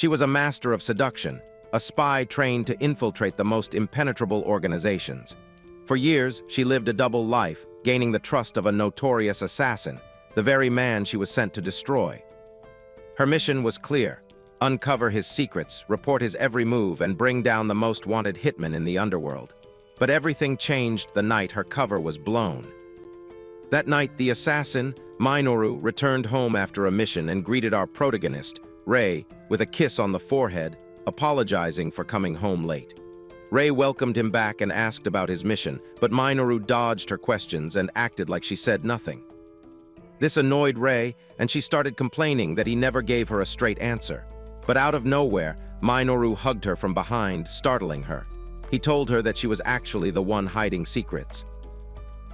She was a master of seduction, a spy trained to infiltrate the most impenetrable organizations. For years, she lived a double life, gaining the trust of a notorious assassin, the very man she was sent to destroy. Her mission was clear: uncover his secrets, report his every move, and bring down the most wanted hitman in the underworld. But everything changed the night her cover was blown. That night, the assassin, Minoru, returned home after a mission and greeted our protagonist, Ray, with a kiss on the forehead, apologizing for coming home late. Ray welcomed him back and asked about his mission, but Minoru dodged her questions and acted like she said nothing. This annoyed Ray, and she started complaining that he never gave her a straight answer. But out of nowhere, Minoru hugged her from behind, startling her. He told her that she was actually the one hiding secrets.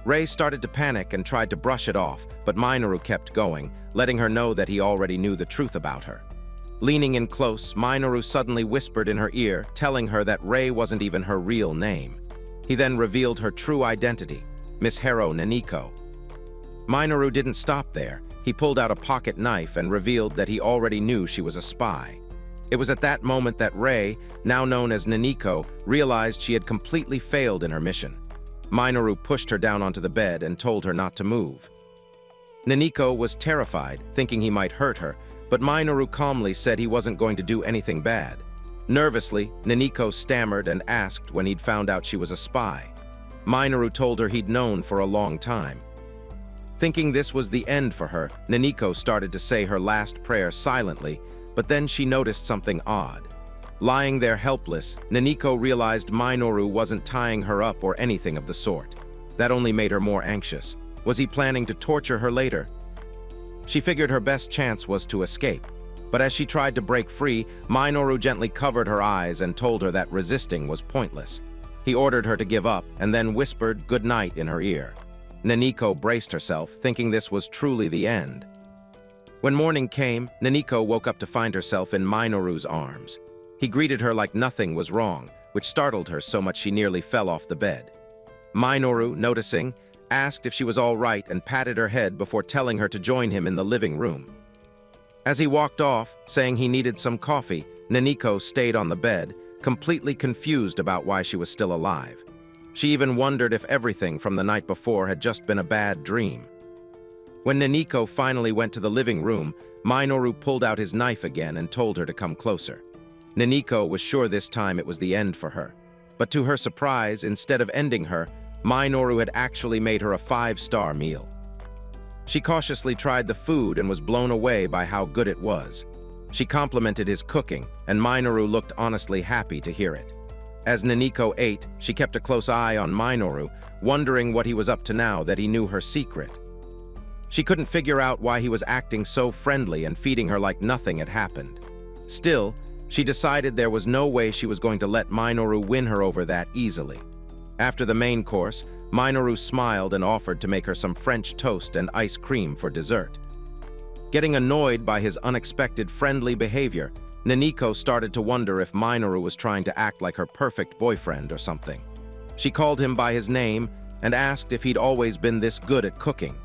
Ray started to panic and tried to brush it off, but Minoru kept going, letting her know that he already knew the truth about her. Leaning in close, Minoru suddenly whispered in her ear, telling her that Ray wasn't even her real name. He then revealed her true identity, Miss Hero Naniko. Minoru didn't stop there. He pulled out a pocket knife and revealed that he already knew she was a spy. It was at that moment that Ray, now known as Naniko, realized she had completely failed in her mission. Minoru pushed her down onto the bed and told her not to move. Naniko was terrified, thinking he might hurt her, but Minoru calmly said he wasn't going to do anything bad. Nervously, Naniko stammered and asked when he'd found out she was a spy. Minoru told her he'd known for a long time. Thinking this was the end for her, Naniko started to say her last prayer silently, but then she noticed something odd. Lying there helpless, Naniko realized Minoru wasn't tying her up or anything of the sort. That only made her more anxious. Was he planning to torture her later? She figured her best chance was to escape, but as she tried to break free, Minoru gently covered her eyes and told her that resisting was pointless. He ordered her to give up and then whispered good night in her ear. Naniko braced herself, thinking this was truly the end. When morning came, Naniko woke up to find herself in Minoru's arms. He greeted her like nothing was wrong, which startled her so much she nearly fell off the bed. Minoru, noticing, asked if she was all right and patted her head before telling her to join him in the living room. As he walked off, saying he needed some coffee, Naniko stayed on the bed, completely confused about why she was still alive. She even wondered if everything from the night before had just been a bad dream. When Naniko finally went to the living room, Minoru pulled out his knife again and told her to come closer. Naniko was sure this time it was the end for her. But to her surprise, instead of ending her, Minoru had actually made her a 5-star meal. She cautiously tried the food and was blown away by how good it was. She complimented his cooking, and Minoru looked honestly happy to hear it. As Naniko ate, she kept a close eye on Minoru, wondering what he was up to now that he knew her secret. She couldn't figure out why he was acting so friendly and feeding her like nothing had happened. Still, she decided there was no way she was going to let Minoru win her over that easily. After the main course, Minoru smiled and offered to make her some French toast and ice cream for dessert. Getting annoyed by his unexpected friendly behavior, Naniko started to wonder if Minoru was trying to act like her perfect boyfriend or something. She called him by his name and asked if he'd always been this good at cooking.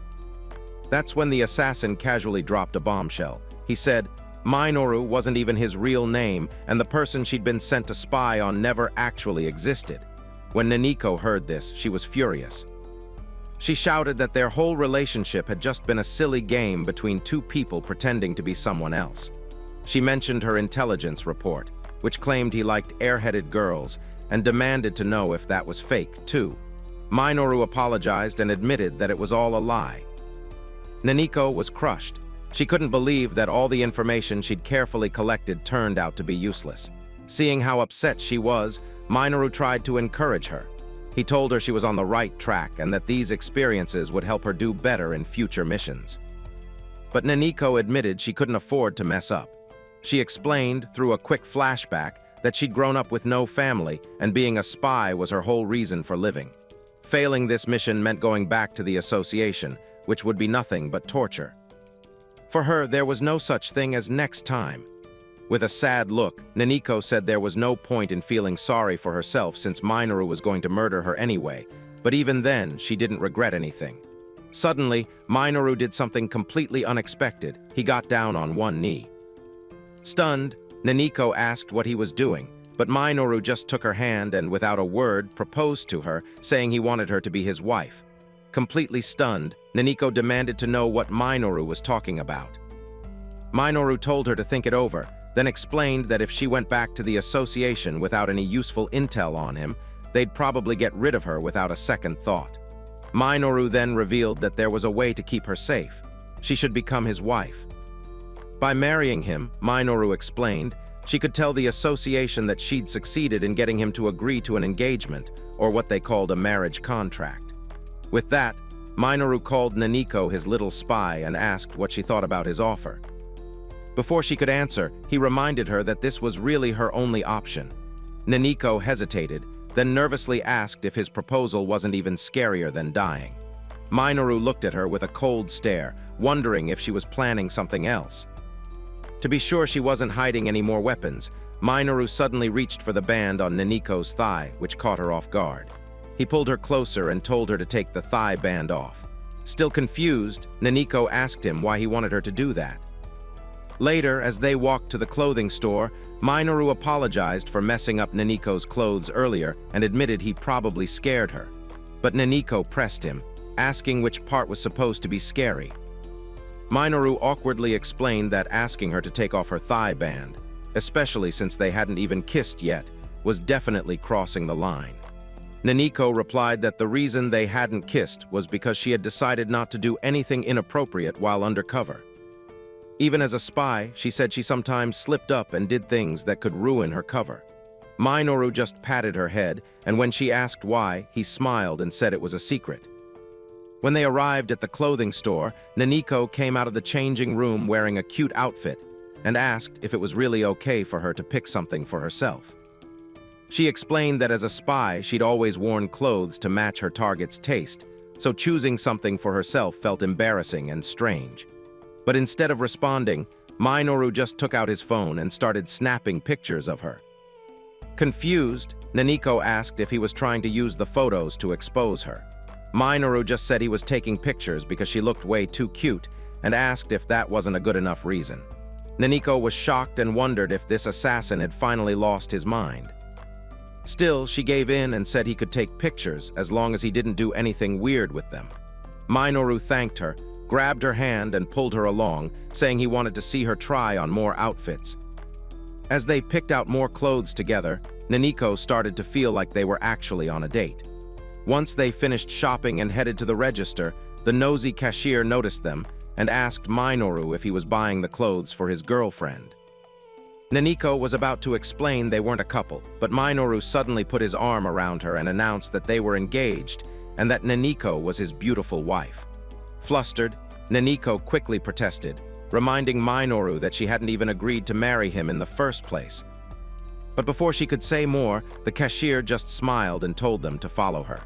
That's when the assassin casually dropped a bombshell. He said Minoru wasn't even his real name, and the person she'd been sent to spy on never actually existed. When Naniko heard this, she was furious. She shouted that their whole relationship had just been a silly game between two people pretending to be someone else. She mentioned her intelligence report, which claimed he liked airheaded girls, and demanded to know if that was fake, too. Minoru apologized and admitted that it was all a lie. Naniko was crushed. She couldn't believe that all the information she'd carefully collected turned out to be useless. Seeing how upset she was, Minoru tried to encourage her. He told her she was on the right track and that these experiences would help her do better in future missions. But Naniko admitted she couldn't afford to mess up. She explained, through a quick flashback, that she'd grown up with no family and being a spy was her whole reason for living. Failing this mission meant going back to the Association, which would be nothing but torture. For her, there was no such thing as next time. With a sad look, Naniko said there was no point in feeling sorry for herself since Minoru was going to murder her anyway, but even then, she didn't regret anything. Suddenly, Minoru did something completely unexpected. He got down on one knee. Stunned, Naniko asked what he was doing, but Minoru just took her hand and, without a word, proposed to her, saying he wanted her to be his wife. Completely stunned, Naniko demanded to know what Minoru was talking about. Minoru told her to think it over, then explained that if she went back to the association without any useful intel on him, they'd probably get rid of her without a second thought. Minoru then revealed that there was a way to keep her safe. She should become his wife. By marrying him, Minoru explained, she could tell the association that she'd succeeded in getting him to agree to an engagement, or what they called a marriage contract. With that, Minoru called Naniko his little spy and asked what she thought about his offer. Before she could answer, he reminded her that this was really her only option. Naniko hesitated, then nervously asked if his proposal wasn't even scarier than dying. Minoru looked at her with a cold stare, wondering if she was planning something else. To be sure she wasn't hiding any more weapons, Minoru suddenly reached for the band on Naniko's thigh, which caught her off guard. He pulled her closer and told her to take the thigh band off. Still confused, Naniko asked him why he wanted her to do that. Later, as they walked to the clothing store, Minoru apologized for messing up Naniko's clothes earlier and admitted he probably scared her. But Naniko pressed him, asking which part was supposed to be scary. Minoru awkwardly explained that asking her to take off her thigh band, especially since they hadn't even kissed yet, was definitely crossing the line. Naniko replied that the reason they hadn't kissed was because she had decided not to do anything inappropriate while undercover. Even as a spy, she said she sometimes slipped up and did things that could ruin her cover. Minoru just patted her head, and when she asked why, he smiled and said it was a secret. When they arrived at the clothing store, Naniko came out of the changing room wearing a cute outfit and asked if it was really okay for her to pick something for herself. She explained that as a spy, she'd always worn clothes to match her target's taste, so choosing something for herself felt embarrassing and strange. But instead of responding, Minoru just took out his phone and started snapping pictures of her. Confused, Naniko asked if he was trying to use the photos to expose her. Minoru just said he was taking pictures because she looked way too cute and asked if that wasn't a good enough reason. Naniko was shocked and wondered if this assassin had finally lost his mind. Still, she gave in and said he could take pictures as long as he didn't do anything weird with them. Minoru thanked her, grabbed her hand and pulled her along, saying he wanted to see her try on more outfits. As they picked out more clothes together, Naniko started to feel like they were actually on a date. Once they finished shopping and headed to the register, the nosy cashier noticed them and asked Minoru if he was buying the clothes for his girlfriend. Naniko was about to explain they weren't a couple, but Minoru suddenly put his arm around her and announced that they were engaged and that Naniko was his beautiful wife. Flustered, Naniko quickly protested, reminding Minoru that she hadn't even agreed to marry him in the first place. But before she could say more, the cashier just smiled and told them to follow her.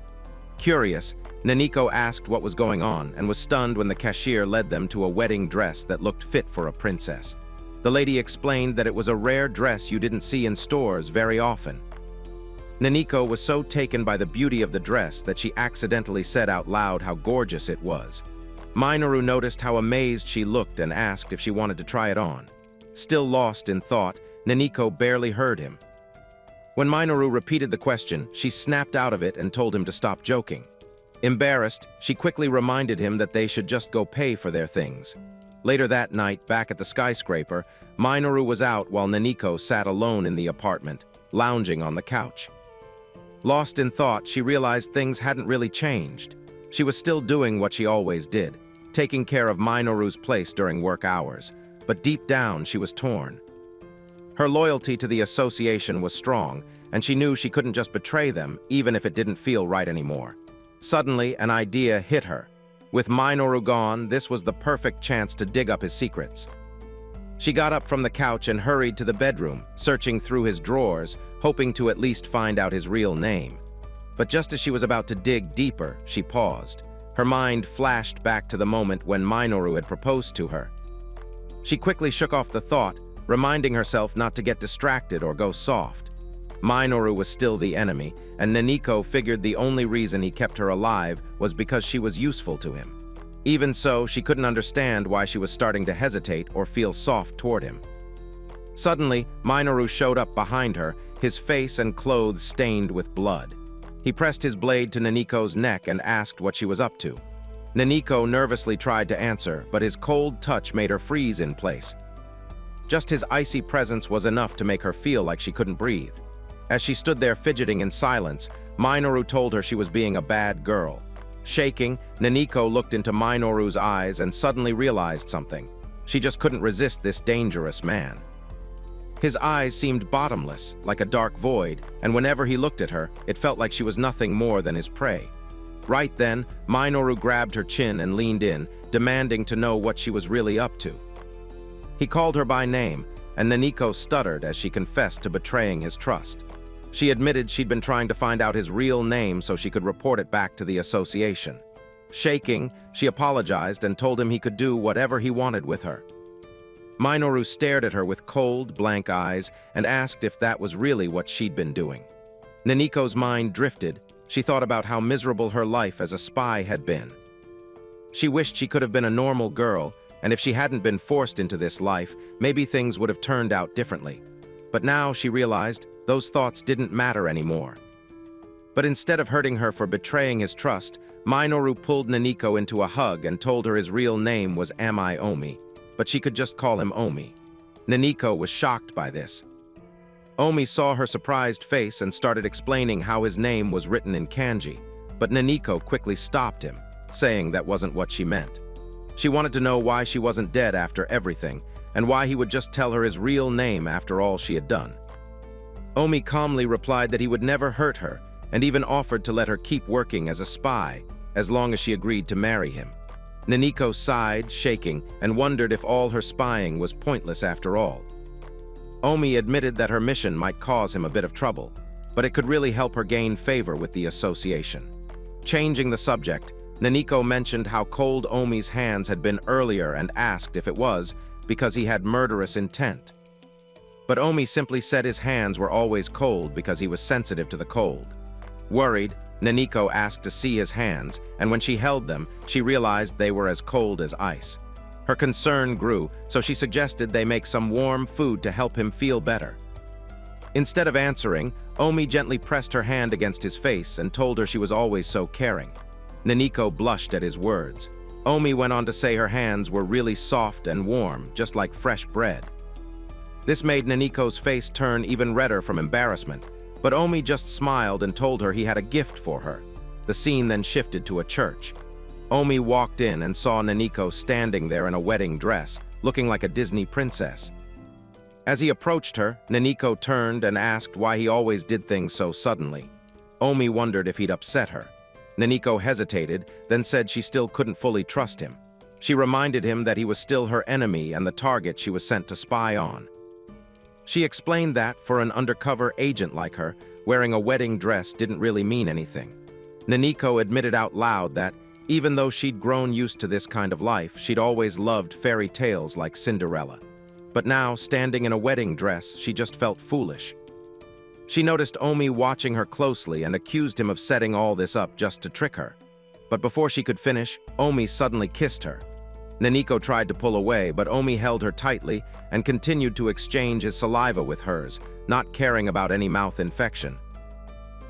Curious, Naniko asked what was going on and was stunned when the cashier led them to a wedding dress that looked fit for a princess. The lady explained that it was a rare dress you didn't see in stores very often. Naniko was so taken by the beauty of the dress that she accidentally said out loud how gorgeous it was. Minoru noticed how amazed she looked and asked if she wanted to try it on. Still lost in thought, Naniko barely heard him. When Minoru repeated the question, she snapped out of it and told him to stop joking. Embarrassed, she quickly reminded him that they should just go pay for their things. Later that night, back at the skyscraper, Minoru was out while Naniko sat alone in the apartment, lounging on the couch. Lost in thought, she realized things hadn't really changed. She was still doing what she always did, taking care of Minoru's place during work hours, but deep down she was torn. Her loyalty to the association was strong, and she knew she couldn't just betray them, even if it didn't feel right anymore. Suddenly, an idea hit her. With Minoru gone, this was the perfect chance to dig up his secrets. She got up from the couch and hurried to the bedroom, searching through his drawers, hoping to at least find out his real name. But just as she was about to dig deeper, she paused. Her mind flashed back to the moment when Minoru had proposed to her. She quickly shook off the thought, reminding herself not to get distracted or go soft. Minoru was still the enemy, and Naniko figured the only reason he kept her alive was because she was useful to him. Even so, she couldn't understand why she was starting to hesitate or feel soft toward him. Suddenly, Minoru showed up behind her, his face and clothes stained with blood. He pressed his blade to Naniko's neck and asked what she was up to. Naniko nervously tried to answer, but his cold touch made her freeze in place. Just his icy presence was enough to make her feel like she couldn't breathe. As she stood there fidgeting in silence, Minoru told her she was being a bad girl. Shaking, Naniko looked into Minoru's eyes and suddenly realized something. She just couldn't resist this dangerous man. His eyes seemed bottomless, like a dark void, and whenever he looked at her, it felt like she was nothing more than his prey. Right then, Minoru grabbed her chin and leaned in, demanding to know what she was really up to. He called her by name, and Naniko stuttered as she confessed to betraying his trust. She admitted she'd been trying to find out his real name so she could report it back to the association. Shaking, she apologized and told him he could do whatever he wanted with her. Minoru stared at her with cold, blank eyes and asked if that was really what she'd been doing. Naniko's mind drifted. She thought about how miserable her life as a spy had been. She wished she could have been a normal girl, and if she hadn't been forced into this life, maybe things would have turned out differently. But now she realized those thoughts didn't matter anymore. But instead of hurting her for betraying his trust, Minoru pulled Naniko into a hug and told her his real name was Omi, but she could just call him Omi. Naniko was shocked by this. Omi saw her surprised face and started explaining how his name was written in kanji, but Naniko quickly stopped him, saying that wasn't what she meant. She wanted to know why she wasn't dead after everything, and why he would just tell her his real name after all she had done. Omi calmly replied that he would never hurt her, and even offered to let her keep working as a spy, as long as she agreed to marry him. Naniko sighed, shaking, and wondered if all her spying was pointless after all. Omi admitted that her mission might cause him a bit of trouble, but it could really help her gain favor with the association. Changing the subject, Naniko mentioned how cold Omi's hands had been earlier and asked if it was because he had murderous intent. But Omi simply said his hands were always cold because he was sensitive to the cold. Worried, Naniko asked to see his hands, and when she held them, she realized they were as cold as ice. Her concern grew, so she suggested they make some warm food to help him feel better. Instead of answering, Omi gently pressed her hand against his face and told her she was always so caring. Naniko blushed at his words. Omi went on to say her hands were really soft and warm, just like fresh bread. This made Naniko's face turn even redder from embarrassment, but Omi just smiled and told her he had a gift for her. The scene then shifted to a church. Omi walked in and saw Naniko standing there in a wedding dress, looking like a Disney princess. As he approached her, Naniko turned and asked why he always did things so suddenly. Omi wondered if he'd upset her. Naniko hesitated, then said she still couldn't fully trust him. She reminded him that he was still her enemy and the target she was sent to spy on. She explained that, for an undercover agent like her, wearing a wedding dress didn't really mean anything. Naniko admitted out loud that, even though she'd grown used to this kind of life, she'd always loved fairy tales like Cinderella. But now, standing in a wedding dress, she just felt foolish. She noticed Omi watching her closely and accused him of setting all this up just to trick her. But before she could finish, Omi suddenly kissed her. Naniko tried to pull away, but Omi held her tightly and continued to exchange his saliva with hers, not caring about any mouth infection.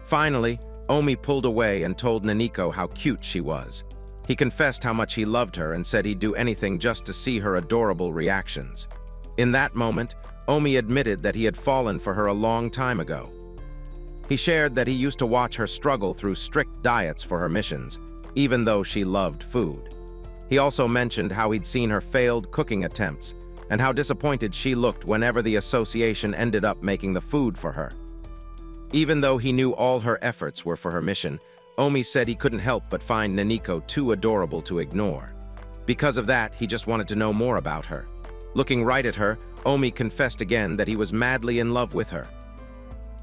Finally, Omi pulled away and told Naniko how cute she was. He confessed how much he loved her and said he'd do anything just to see her adorable reactions. In that moment, Omi admitted that he had fallen for her a long time ago. He shared that he used to watch her struggle through strict diets for her missions, even though she loved food. He also mentioned how he'd seen her failed cooking attempts and how disappointed she looked whenever the association ended up making the food for her. Even though he knew all her efforts were for her mission, Omi said he couldn't help but find Naniko too adorable to ignore. Because of that, he just wanted to know more about her. Looking right at her, Omi confessed again that he was madly in love with her.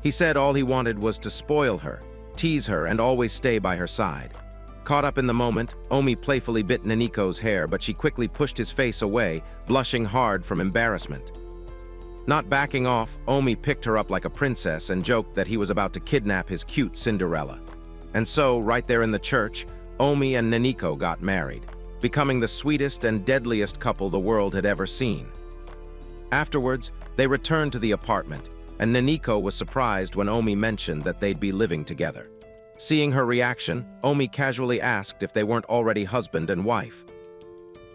He said all he wanted was to spoil her, tease her, and always stay by her side. Caught up in the moment, Omi playfully bit Naniko's hair, but she quickly pushed his face away, blushing hard from embarrassment. Not backing off, Omi picked her up like a princess and joked that he was about to kidnap his cute Cinderella. And so, right there in the church, Omi and Naniko got married, becoming the sweetest and deadliest couple the world had ever seen. Afterwards, they returned to the apartment, and Naniko was surprised when Omi mentioned that they'd be living together. Seeing her reaction, Omi casually asked if they weren't already husband and wife.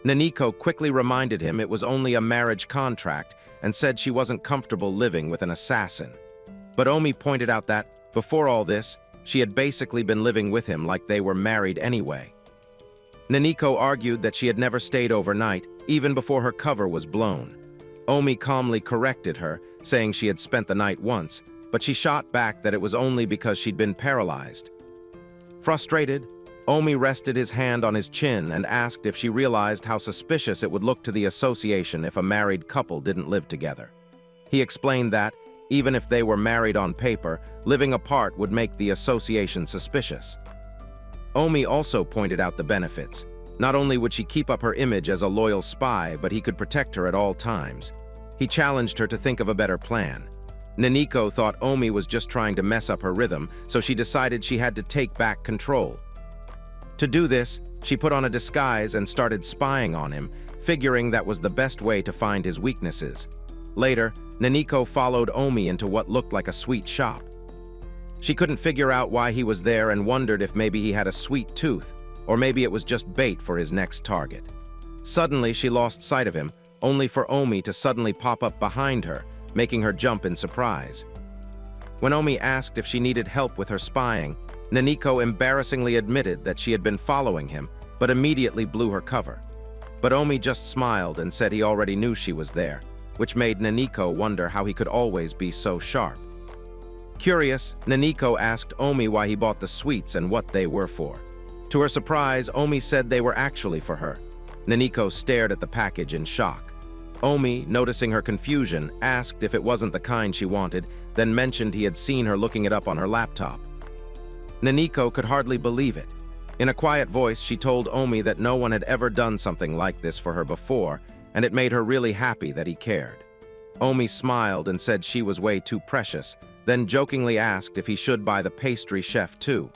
Naniko quickly reminded him it was only a marriage contract and said she wasn't comfortable living with an assassin. But Omi pointed out that, before all this, she had basically been living with him like they were married anyway. Naniko argued that she had never stayed overnight, even before her cover was blown. Omi calmly corrected her, saying she had spent the night once, but she shot back that it was only because she'd been paralyzed. Frustrated, Omi rested his hand on his chin and asked if she realized how suspicious it would look to the association if a married couple didn't live together. He explained that, even if they were married on paper, living apart would make the association suspicious. Omi also pointed out the benefits. Not only would she keep up her image as a loyal spy, but he could protect her at all times. He challenged her to think of a better plan. Naniko thought Omi was just trying to mess up her rhythm, so she decided she had to take back control. To do this, she put on a disguise and started spying on him, figuring that was the best way to find his weaknesses. Later, Naniko followed Omi into what looked like a sweet shop. She couldn't figure out why he was there and wondered if maybe he had a sweet tooth, or maybe it was just bait for his next target. Suddenly, she lost sight of him, only for Omi to suddenly pop up behind her, making her jump in surprise. When Omi asked if she needed help with her spying, Naniko embarrassingly admitted that she had been following him, but immediately blew her cover. But Omi just smiled and said he already knew she was there, which made Naniko wonder how he could always be so sharp. Curious, Naniko asked Omi why he bought the sweets and what they were for. To her surprise, Omi said they were actually for her. Naniko stared at the package in shock. Omi, noticing her confusion, asked if it wasn't the kind she wanted, then mentioned he had seen her looking it up on her laptop. Naniko could hardly believe it. In a quiet voice, she told Omi that no one had ever done something like this for her before, and it made her really happy that he cared. Omi smiled and said she was way too precious, then jokingly asked if he should buy the pastry chef too.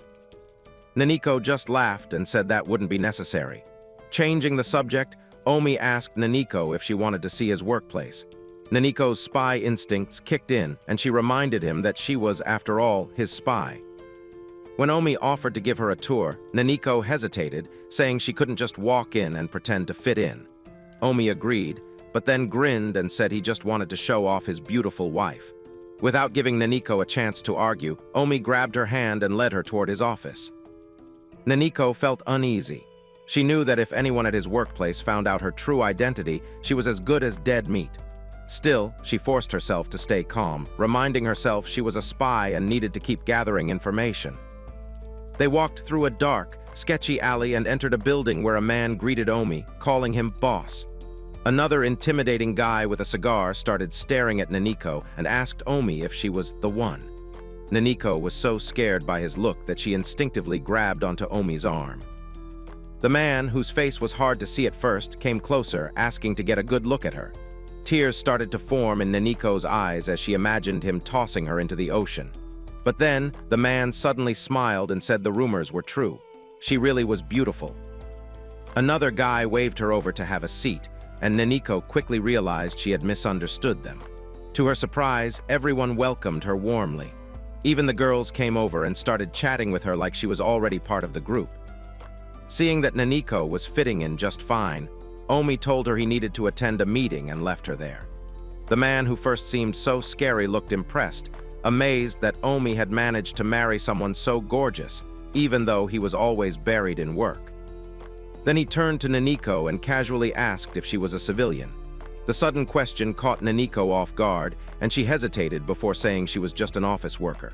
Naniko just laughed and said that wouldn't be necessary. Changing the subject, Omi asked Naniko if she wanted to see his workplace. Naniko's spy instincts kicked in, and she reminded him that she was, after all, his spy. When Omi offered to give her a tour, Naniko hesitated, saying she couldn't just walk in and pretend to fit in. Omi agreed, but then grinned and said he just wanted to show off his beautiful wife. Without giving Naniko a chance to argue, Omi grabbed her hand and led her toward his office. Naniko felt uneasy. She knew that if anyone at his workplace found out her true identity, she was as good as dead meat. Still, she forced herself to stay calm, reminding herself she was a spy and needed to keep gathering information. They walked through a dark, sketchy alley and entered a building where a man greeted Omi, calling him boss. Another intimidating guy with a cigar started staring at Naniko and asked Omi if she was the one. Naniko was so scared by his look that she instinctively grabbed onto Omi's arm. The man, whose face was hard to see at first, came closer, asking to get a good look at her. Tears started to form in Naniko's eyes as she imagined him tossing her into the ocean. But then, the man suddenly smiled and said the rumors were true. She really was beautiful. Another guy waved her over to have a seat, and Naniko quickly realized she had misunderstood them. To her surprise, everyone welcomed her warmly. Even the girls came over and started chatting with her like she was already part of the group. Seeing that Naniko was fitting in just fine, Omi told her he needed to attend a meeting and left her there. The man who first seemed so scary looked impressed, amazed that Omi had managed to marry someone so gorgeous, even though he was always buried in work. Then he turned to Naniko and casually asked if she was a civilian. The sudden question caught Naniko off guard, and she hesitated before saying she was just an office worker.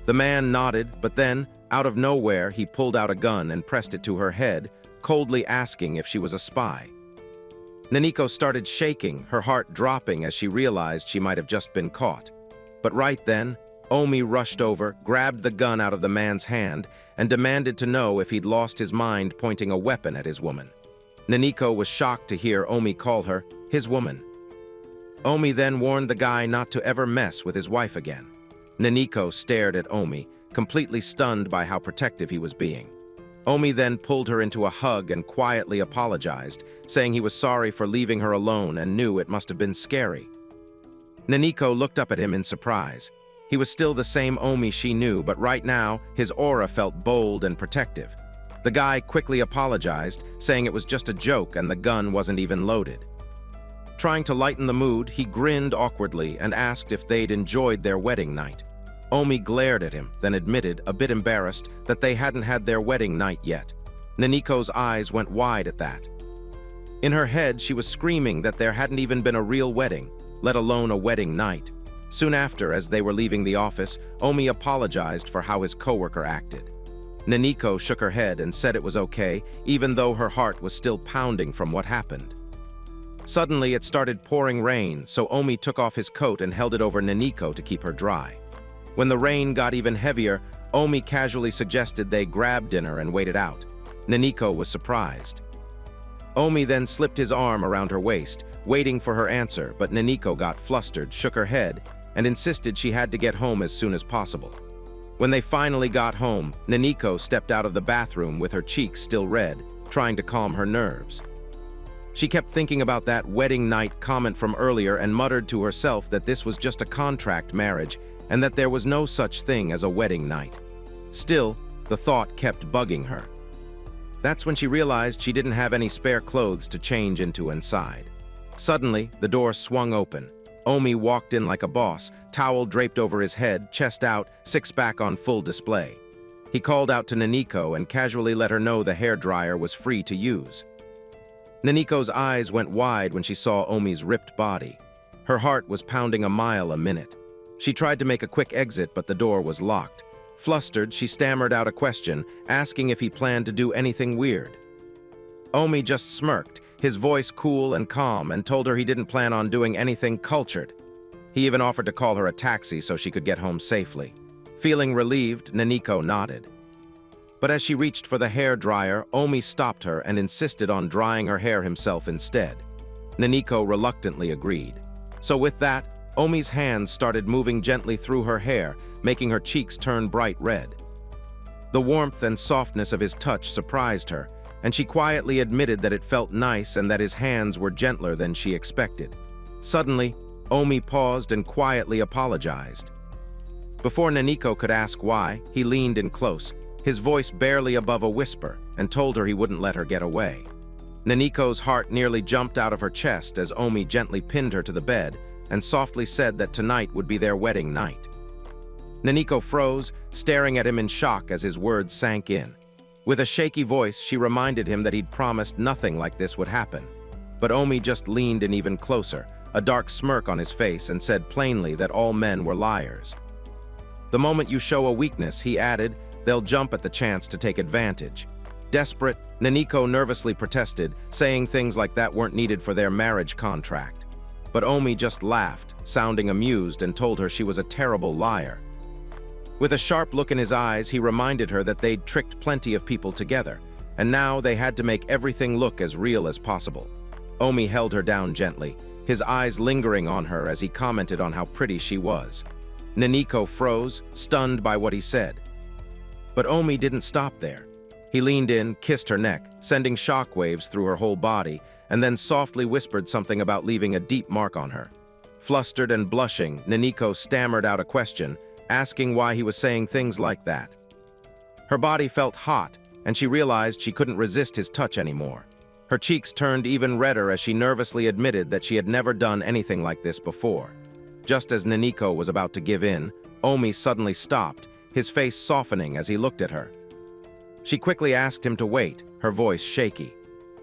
The man nodded, but then, out of nowhere, he pulled out a gun and pressed it to her head, coldly asking if she was a spy. Naniko started shaking, her heart dropping as she realized she might have just been caught. But right then, Omi rushed over, grabbed the gun out of the man's hand, and demanded to know if he'd lost his mind pointing a weapon at his woman. Naniko was shocked to hear Omi call her his woman. Omi then warned the guy not to ever mess with his wife again. Naniko stared at Omi, completely stunned by how protective he was being. Omi then pulled her into a hug and quietly apologized, saying he was sorry for leaving her alone and knew it must have been scary. Naniko looked up at him in surprise. He was still the same Omi she knew, but right now, his aura felt bold and protective. The guy quickly apologized, saying it was just a joke and the gun wasn't even loaded. Trying to lighten the mood, he grinned awkwardly and asked if they'd enjoyed their wedding night. Omi glared at him, then admitted, a bit embarrassed, that they hadn't had their wedding night yet. Naniko's eyes went wide at that. In her head, she was screaming that there hadn't even been a real wedding, let alone a wedding night. Soon after, as they were leaving the office, Omi apologized for how his coworker acted. Naniko shook her head and said it was okay, even though her heart was still pounding from what happened. Suddenly, it started pouring rain, so Omi took off his coat and held it over Naniko to keep her dry. When the rain got even heavier, Omi casually suggested they grab dinner and wait it out. Naniko was surprised. Omi then slipped his arm around her waist, waiting for her answer, but Naniko got flustered, shook her head, and insisted she had to get home as soon as possible. When they finally got home, Naniko stepped out of the bathroom with her cheeks still red, trying to calm her nerves. She kept thinking about that wedding night comment from earlier and muttered to herself that this was just a contract marriage and that there was no such thing as a wedding night. Still, the thought kept bugging her. That's when she realized she didn't have any spare clothes to change into inside. Suddenly, the door swung open. Omi walked in like a boss, towel draped over his head, chest out, six-pack on full display. He called out to Naniko and casually let her know the hairdryer was free to use. Naniko's eyes went wide when she saw Omi's ripped body. Her heart was pounding a mile a minute. She tried to make a quick exit, but the door was locked. Flustered, she stammered out a question, asking if he planned to do anything weird. Omi just smirked, his voice cool and calm, and told her he didn't plan on doing anything cultured. He even offered to call her a taxi so she could get home safely. Feeling relieved, Naniko nodded. But as she reached for the hair dryer, Omi stopped her and insisted on drying her hair himself instead. Naniko reluctantly agreed. So with that, Omi's hands started moving gently through her hair, making her cheeks turn bright red. The warmth and softness of his touch surprised her, and she quietly admitted that it felt nice and that his hands were gentler than she expected. Suddenly, Omi paused and quietly apologized. Before Naniko could ask why, he leaned in close, his voice barely above a whisper, and told her he wouldn't let her get away. Naniko's heart nearly jumped out of her chest as Omi gently pinned her to the bed and softly said that tonight would be their wedding night. Naniko froze, staring at him in shock as his words sank in. With a shaky voice, she reminded him that he'd promised nothing like this would happen. But Omi just leaned in even closer, a dark smirk on his face, and said plainly that all men were liars. The moment you show a weakness, he added, they'll jump at the chance to take advantage. Desperate, Naniko nervously protested, saying things like that weren't needed for their marriage contract. But Omi just laughed, sounding amused, and told her she was a terrible liar. With a sharp look in his eyes, he reminded her that they'd tricked plenty of people together, and now they had to make everything look as real as possible. Omi held her down gently, his eyes lingering on her as he commented on how pretty she was. Naniko froze, stunned by what he said. But Omi didn't stop there. He leaned in, kissed her neck, sending shockwaves through her whole body, and then softly whispered something about leaving a deep mark on her. Flustered and blushing, Naniko stammered out a question, asking why he was saying things like that. Her body felt hot, and she realized she couldn't resist his touch anymore. Her cheeks turned even redder as she nervously admitted that she had never done anything like this before. Just as Naniko was about to give in, Omi suddenly stopped, his face softening as he looked at her. She quickly asked him to wait, her voice shaky.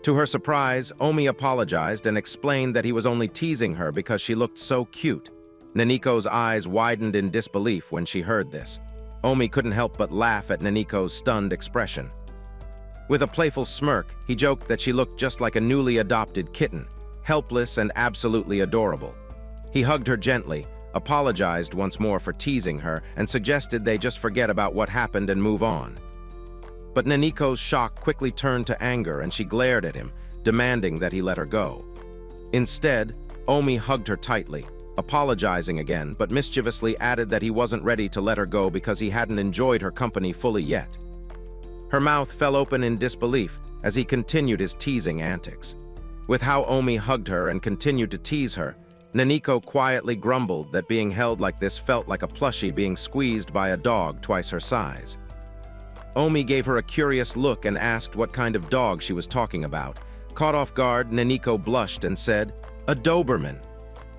To her surprise, Omi apologized and explained that he was only teasing her because she looked so cute. Naniko's eyes widened in disbelief when she heard this. Omi couldn't help but laugh at Naniko's stunned expression. With a playful smirk, he joked that she looked just like a newly adopted kitten, helpless and absolutely adorable. He hugged her gently, apologized once more for teasing her, and suggested they just forget about what happened and move on. But Naniko's shock quickly turned to anger, and she glared at him, demanding that he let her go. Instead, Omi hugged her tightly, apologizing again, but mischievously added that he wasn't ready to let her go because he hadn't enjoyed her company fully yet. Her mouth fell open in disbelief as he continued his teasing antics. With how Omi hugged her and continued to tease her, Naniko quietly grumbled that being held like this felt like a plushie being squeezed by a dog twice her size. Omi gave her a curious look and asked what kind of dog she was talking about. Caught off guard, Naniko blushed and said, "A Doberman."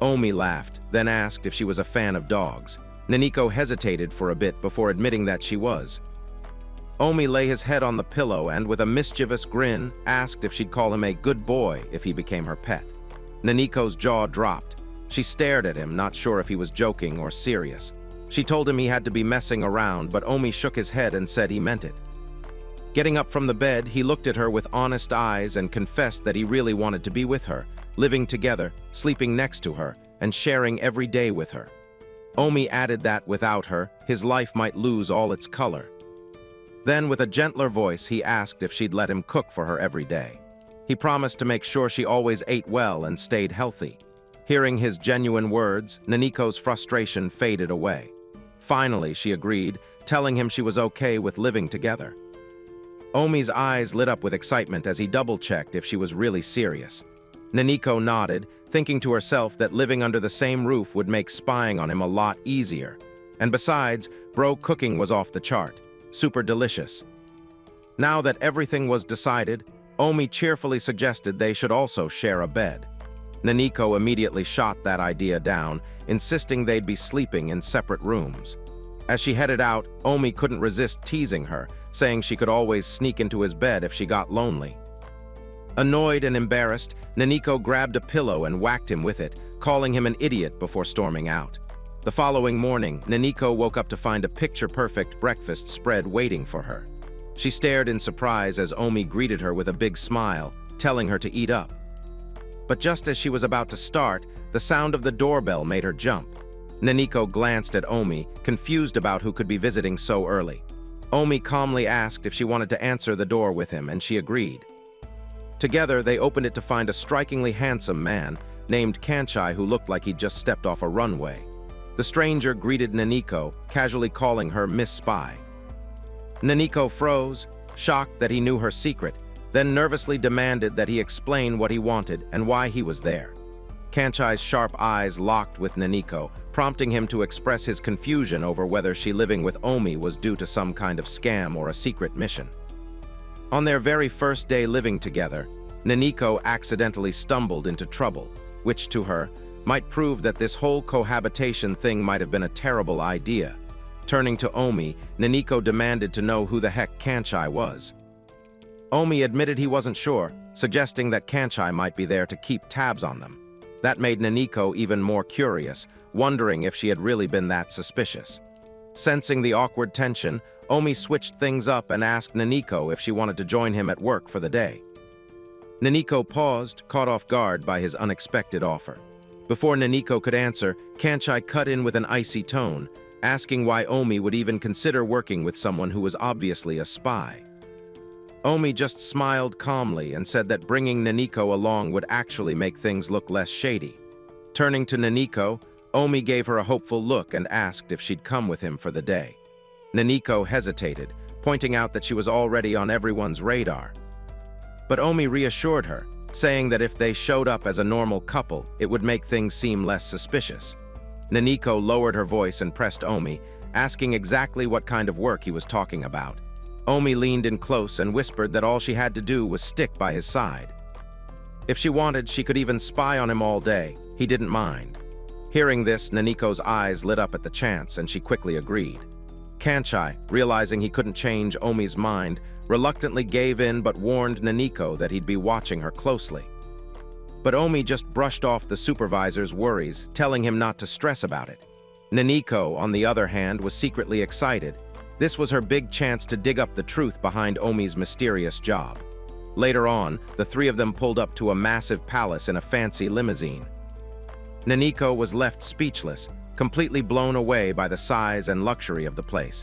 Omi laughed, then asked if she was a fan of dogs. Naniko hesitated for a bit before admitting that she was. Omi lay his head on the pillow and, with a mischievous grin, asked if she'd call him a good boy if he became her pet. Naniko's jaw dropped. She stared at him, not sure if he was joking or serious. She told him he had to be messing around, but Omi shook his head and said he meant it. Getting up from the bed, he looked at her with honest eyes and confessed that he really wanted to be with her, living together, sleeping next to her, and sharing every day with her. Omi added that without her, his life might lose all its color. Then, with a gentler voice, he asked if she'd let him cook for her every day. He promised to make sure she always ate well and stayed healthy. Hearing his genuine words, Naniko's frustration faded away. Finally, she agreed, telling him she was okay with living together. Omi's eyes lit up with excitement as he double-checked if she was really serious. Naniko nodded, thinking to herself that living under the same roof would make spying on him a lot easier. And besides, bro cooking was off the chart. Super delicious. Now that everything was decided, Omi cheerfully suggested they should also share a bed. Naniko immediately shot that idea down, insisting they'd be sleeping in separate rooms. As she headed out, Omi couldn't resist teasing her, saying she could always sneak into his bed if she got lonely. Annoyed and embarrassed, Naniko grabbed a pillow and whacked him with it, calling him an idiot before storming out. The following morning, Naniko woke up to find a picture-perfect breakfast spread waiting for her. She stared in surprise as Omi greeted her with a big smile, telling her to eat up. But just as she was about to start, the sound of the doorbell made her jump. Naniko glanced at Omi, confused about who could be visiting so early. Omi calmly asked if she wanted to answer the door with him, and she agreed. Together, they opened it to find a strikingly handsome man named Canai who looked like he'd just stepped off a runway. The stranger greeted Naniko, casually calling her Miss Spy. Naniko froze, shocked that he knew her secret, then nervously demanded that he explain what he wanted and why he was there. Canai's sharp eyes locked with Naniko, prompting him to express his confusion over whether she living with Omi was due to some kind of scam or a secret mission. On their very first day living together, Naniko accidentally stumbled into trouble, which to her might prove that this whole cohabitation thing might have been a terrible idea. Turning to Omi, Naniko demanded to know who the heck Canai was. Omi admitted he wasn't sure, suggesting that Canai might be there to keep tabs on them. That made Naniko even more curious, wondering if she had really been that suspicious. Sensing the awkward tension, Omi switched things up and asked Naniko if she wanted to join him at work for the day. Naniko paused, caught off guard by his unexpected offer. Before Naniko could answer, Canai cut in with an icy tone, asking why Omi would even consider working with someone who was obviously a spy. Omi just smiled calmly and said that bringing Naniko along would actually make things look less shady. Turning to Naniko, Omi gave her a hopeful look and asked if she'd come with him for the day. Naniko hesitated, pointing out that she was already on everyone's radar. But Omi reassured her, saying that if they showed up as a normal couple, it would make things seem less suspicious. Naniko lowered her voice and pressed Omi, asking exactly what kind of work he was talking about. Omi leaned in close and whispered that all she had to do was stick by his side. If she wanted, she could even spy on him all day. He didn't mind. Hearing this, Naniko's eyes lit up at the chance, and she quickly agreed. Canai, realizing he couldn't change Omi's mind, reluctantly gave in but warned Naniko that he'd be watching her closely. But Omi just brushed off the supervisor's worries, telling him not to stress about it. Naniko, on the other hand, was secretly excited. This was her big chance to dig up the truth behind Omi's mysterious job. Later on, the three of them pulled up to a massive palace in a fancy limousine. Naniko was left speechless, completely blown away by the size and luxury of the place.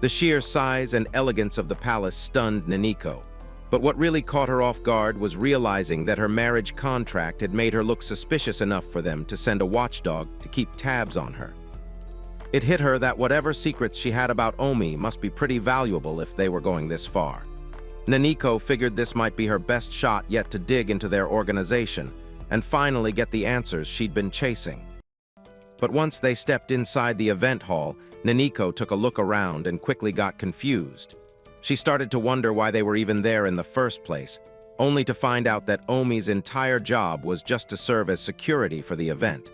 The sheer size and elegance of the palace stunned Naniko, but what really caught her off guard was realizing that her marriage contract had made her look suspicious enough for them to send a watchdog to keep tabs on her. It hit her that whatever secrets she had about Omi must be pretty valuable if they were going this far. Naniko figured this might be her best shot yet to dig into their organization, and finally get the answers she'd been chasing. But once they stepped inside the event hall, Naniko took a look around and quickly got confused. She started to wonder why they were even there in the first place, only to find out that Omi's entire job was just to serve as security for the event.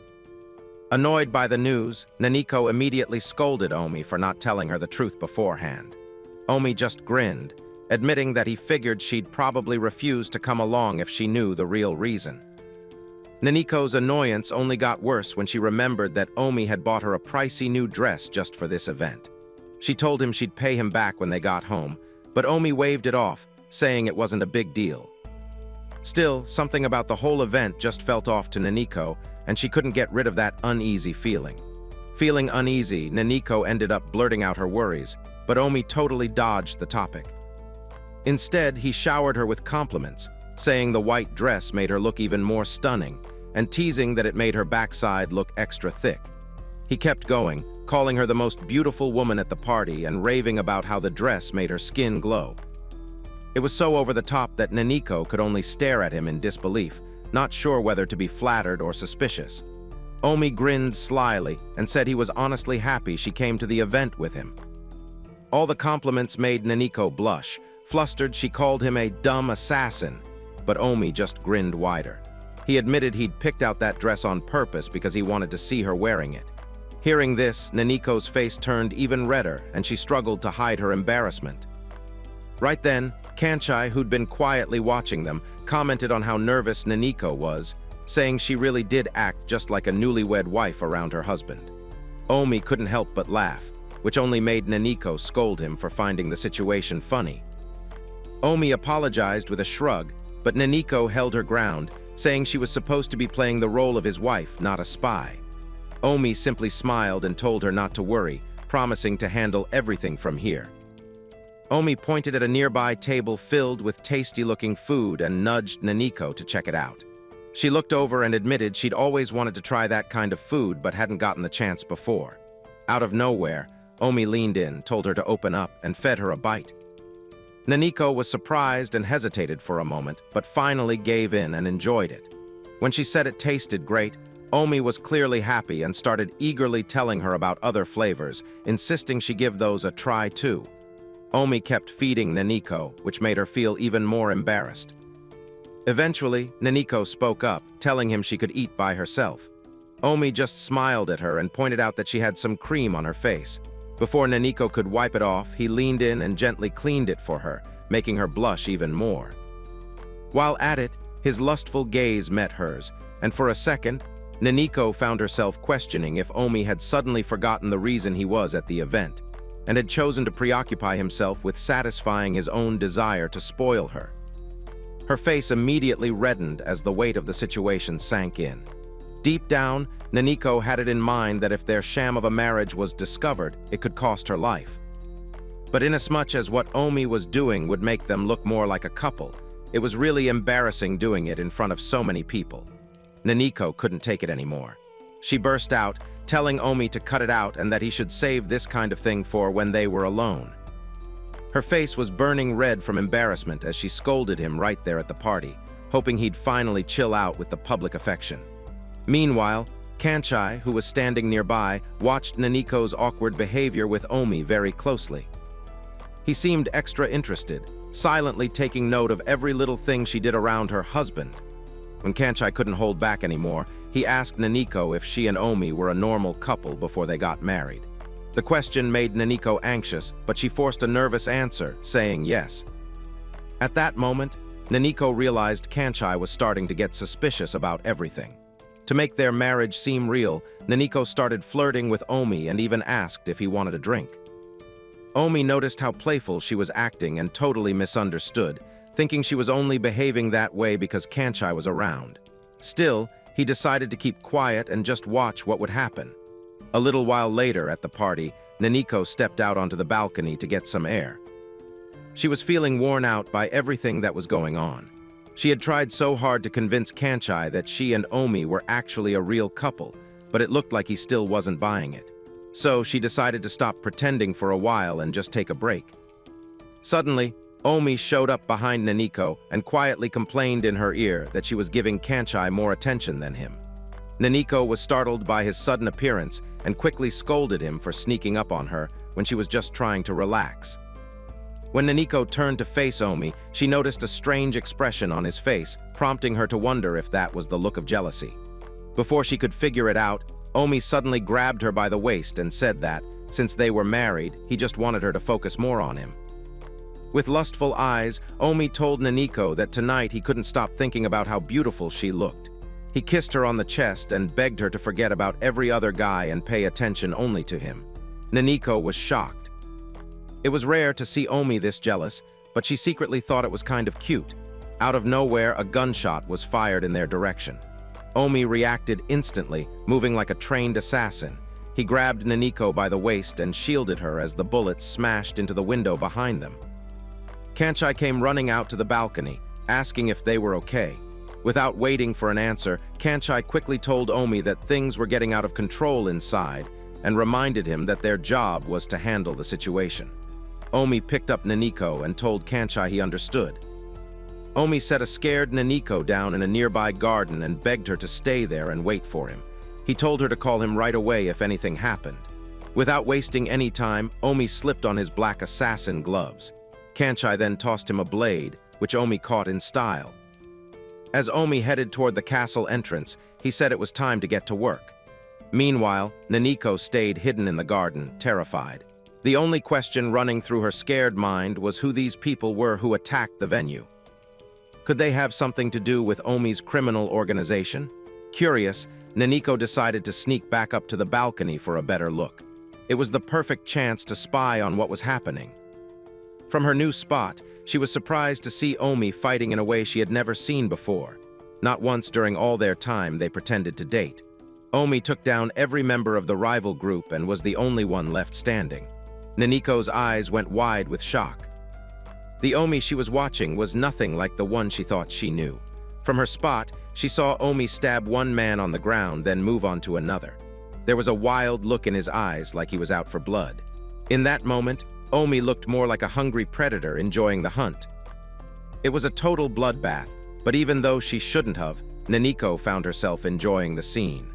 Annoyed by the news, Naniko immediately scolded Omi for not telling her the truth beforehand. Omi just grinned, admitting that he figured she'd probably refuse to come along if she knew the real reason. Naniko's annoyance only got worse when she remembered that Omi had bought her a pricey new dress just for this event. She told him she'd pay him back when they got home, but Omi waved it off, saying it wasn't a big deal. Still, something about the whole event just felt off to Naniko, and she couldn't get rid of that uneasy feeling. Feeling uneasy, Naniko ended up blurting out her worries, but Omi totally dodged the topic. Instead, he showered her with compliments, saying the white dress made her look even more stunning, and teasing that it made her backside look extra thick. He kept going, calling her the most beautiful woman at the party and raving about how the dress made her skin glow. It was so over the top that Naniko could only stare at him in disbelief, not sure whether to be flattered or suspicious. Omi grinned slyly and said he was honestly happy she came to the event with him. All the compliments made Naniko blush. Flustered, she called him a dumb assassin, but Omi just grinned wider. He admitted he'd picked out that dress on purpose because he wanted to see her wearing it. Hearing this, Naniko's face turned even redder, and she struggled to hide her embarrassment. Right then, Canai, who'd been quietly watching them, commented on how nervous Naniko was, saying she really did act just like a newlywed wife around her husband. Omi couldn't help but laugh, which only made Naniko scold him for finding the situation funny. Omi apologized with a shrug, but Naniko held her ground, saying she was supposed to be playing the role of his wife, not a spy. Omi simply smiled and told her not to worry, promising to handle everything from here. Omi pointed at a nearby table filled with tasty-looking food and nudged Naniko to check it out. She looked over and admitted she'd always wanted to try that kind of food but hadn't gotten the chance before. Out of nowhere, Omi leaned in, told her to open up, and fed her a bite. Naniko was surprised and hesitated for a moment, but finally gave in and enjoyed it. When she said it tasted great, Omi was clearly happy and started eagerly telling her about other flavors, insisting she give those a try too. Omi kept feeding Naniko, which made her feel even more embarrassed. Eventually, Naniko spoke up, telling him she could eat by herself. Omi just smiled at her and pointed out that she had some cream on her face. Before Naniko could wipe it off, he leaned in and gently cleaned it for her, making her blush even more. While at it, his lustful gaze met hers, and for a second, Naniko found herself questioning if Omi had suddenly forgotten the reason he was at the event, and had chosen to preoccupy himself with satisfying his own desire to spoil her. Her face immediately reddened as the weight of the situation sank in. Deep down, Naniko had it in mind that if their sham of a marriage was discovered, it could cost her life. But inasmuch as what Omi was doing would make them look more like a couple, it was really embarrassing doing it in front of so many people. Naniko couldn't take it anymore. She burst out, telling Omi to cut it out and that he should save this kind of thing for when they were alone. Her face was burning red from embarrassment as she scolded him right there at the party, hoping he'd finally chill out with the public affection. Meanwhile, Canai, who was standing nearby, watched Naniko's awkward behavior with Omi very closely. He seemed extra interested, silently taking note of every little thing she did around her husband. When Canai couldn't hold back anymore, he asked Naniko if she and Omi were a normal couple before they got married. The question made Naniko anxious, but she forced a nervous answer, saying yes. At that moment, Naniko realized Canai was starting to get suspicious about everything. To make their marriage seem real, Naniko started flirting with Omi and even asked if he wanted a drink. Omi noticed how playful she was acting and totally misunderstood, thinking she was only behaving that way because Canai was around. Still, he decided to keep quiet and just watch what would happen. A little while later at the party, Naniko stepped out onto the balcony to get some air. She was feeling worn out by everything that was going on. She had tried so hard to convince Canai that she and Omi were actually a real couple, but it looked like he still wasn't buying it. So she decided to stop pretending for a while and just take a break. Suddenly, Omi showed up behind Naniko and quietly complained in her ear that she was giving Canai more attention than him. Naniko was startled by his sudden appearance and quickly scolded him for sneaking up on her when she was just trying to relax. When Naniko turned to face Omi, she noticed a strange expression on his face, prompting her to wonder if that was the look of jealousy. Before she could figure it out, Omi suddenly grabbed her by the waist and said that, since they were married, he just wanted her to focus more on him. With lustful eyes, Omi told Naniko that tonight he couldn't stop thinking about how beautiful she looked. He kissed her on the chest and begged her to forget about every other guy and pay attention only to him. Naniko was shocked. It was rare to see Omi this jealous, but she secretly thought it was kind of cute. Out of nowhere, a gunshot was fired in their direction. Omi reacted instantly, moving like a trained assassin. He grabbed Naniko by the waist and shielded her as the bullets smashed into the window behind them. Canai came running out to the balcony, asking if they were okay. Without waiting for an answer, Canai quickly told Omi that things were getting out of control inside and reminded him that their job was to handle the situation. Omi picked up Naniko and told Canai he understood. Omi set a scared Naniko down in a nearby garden and begged her to stay there and wait for him. He told her to call him right away if anything happened. Without wasting any time, Omi slipped on his black assassin gloves. Canai then tossed him a blade, which Omi caught in style. As Omi headed toward the castle entrance, he said it was time to get to work. Meanwhile, Naniko stayed hidden in the garden, terrified. The only question running through her scared mind was who these people were who attacked the venue. Could they have something to do with Omi's criminal organization? Curious, Naniko decided to sneak back up to the balcony for a better look. It was the perfect chance to spy on what was happening. From her new spot, she was surprised to see Omi fighting in a way she had never seen before. Not once during all their time they pretended to date. Omi took down every member of the rival group and was the only one left standing. Naniko's eyes went wide with shock. The Omi she was watching was nothing like the one she thought she knew. From her spot, she saw Omi stab one man on the ground, then move on to another. There was a wild look in his eyes like he was out for blood. In that moment, Omi looked more like a hungry predator enjoying the hunt. It was a total bloodbath, but even though she shouldn't have, Naniko found herself enjoying the scene.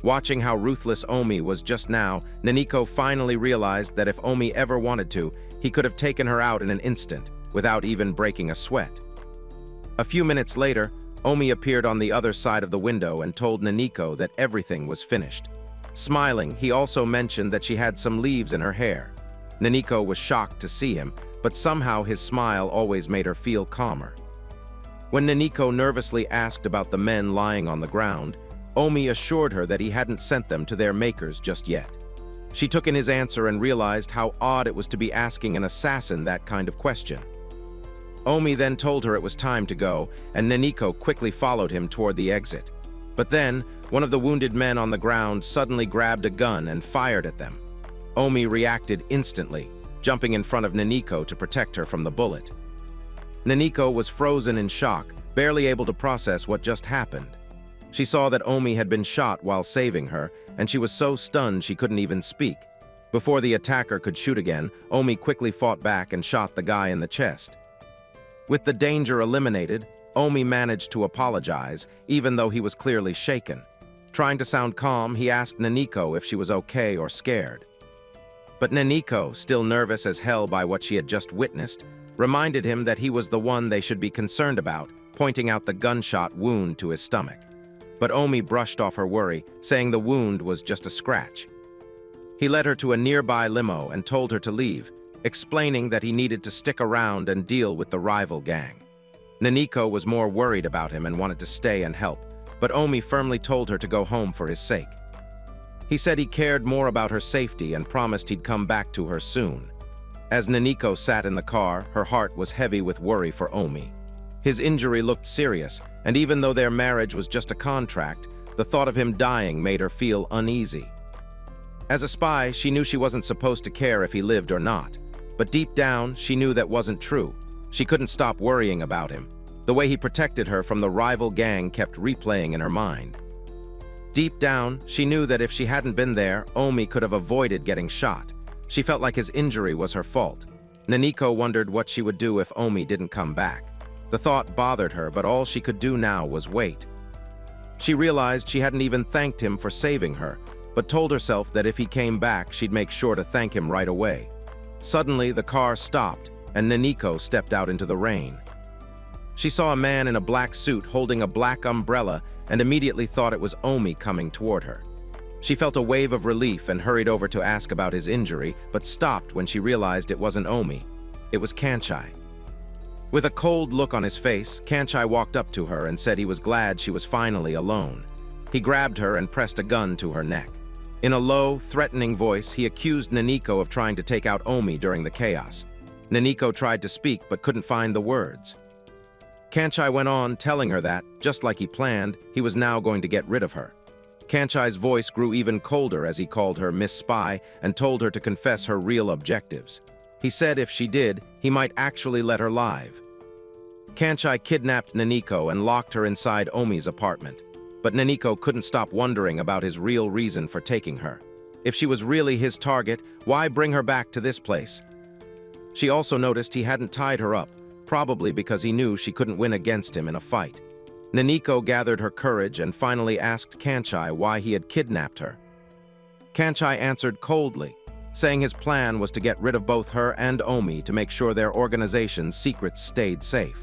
Watching how ruthless Omi was just now, Naniko finally realized that if Omi ever wanted to, he could have taken her out in an instant, without even breaking a sweat. A few minutes later, Omi appeared on the other side of the window and told Naniko that everything was finished. Smiling, he also mentioned that she had some leaves in her hair. Naniko was shocked to see him, but somehow his smile always made her feel calmer. When Naniko nervously asked about the men lying on the ground, Omi assured her that he hadn't sent them to their makers just yet. She took in his answer and realized how odd it was to be asking an assassin that kind of question. Omi then told her it was time to go, and Naniko quickly followed him toward the exit. But then, one of the wounded men on the ground suddenly grabbed a gun and fired at them. Omi reacted instantly, jumping in front of Naniko to protect her from the bullet. Naniko was frozen in shock, barely able to process what just happened. She saw that Omi had been shot while saving her, and she was so stunned she couldn't even speak. Before the attacker could shoot again, Omi quickly fought back and shot the guy in the chest. With the danger eliminated, Omi managed to apologize, even though he was clearly shaken. Trying to sound calm, he asked Naniko if she was okay or scared. But Naniko, still nervous as hell by what she had just witnessed, reminded him that he was the one they should be concerned about, pointing out the gunshot wound to his stomach. But Omi brushed off her worry, saying the wound was just a scratch. He led her to a nearby limo and told her to leave, explaining that he needed to stick around and deal with the rival gang. Naniko was more worried about him and wanted to stay and help, but Omi firmly told her to go home for his sake. He said he cared more about her safety and promised he'd come back to her soon. As Naniko sat in the car, her heart was heavy with worry for Omi. His injury looked serious, and even though their marriage was just a contract, the thought of him dying made her feel uneasy. As a spy, she knew she wasn't supposed to care if he lived or not, but deep down, she knew that wasn't true. She couldn't stop worrying about him. The way he protected her from the rival gang kept replaying in her mind. Deep down, she knew that if she hadn't been there, Omi could have avoided getting shot. She felt like his injury was her fault. Naniko wondered what she would do if Omi didn't come back. The thought bothered her, but all she could do now was wait. She realized she hadn't even thanked him for saving her, but told herself that if he came back, she'd make sure to thank him right away. Suddenly, the car stopped, and Naniko stepped out into the rain. She saw a man in a black suit holding a black umbrella and immediately thought it was Omi coming toward her. She felt a wave of relief and hurried over to ask about his injury, but stopped when she realized it wasn't Omi. It was Canai. With a cold look on his face, Canai walked up to her and said he was glad she was finally alone. He grabbed her and pressed a gun to her neck. In a low, threatening voice, he accused Naniko of trying to take out Omi during the chaos. Naniko tried to speak but couldn't find the words. Canai went on, telling her that, just like he planned, he was now going to get rid of her. Canai's voice grew even colder as he called her Miss Spy and told her to confess her real objectives. He said if she did, he might actually let her live. Canai kidnapped Naniko and locked her inside Omi's apartment. But Naniko couldn't stop wondering about his real reason for taking her. If she was really his target, why bring her back to this place? She also noticed he hadn't tied her up, probably because he knew she couldn't win against him in a fight. Naniko gathered her courage and finally asked Canai why he had kidnapped her. Canai answered coldly, saying his plan was to get rid of both her and Omi to make sure their organization's secrets stayed safe.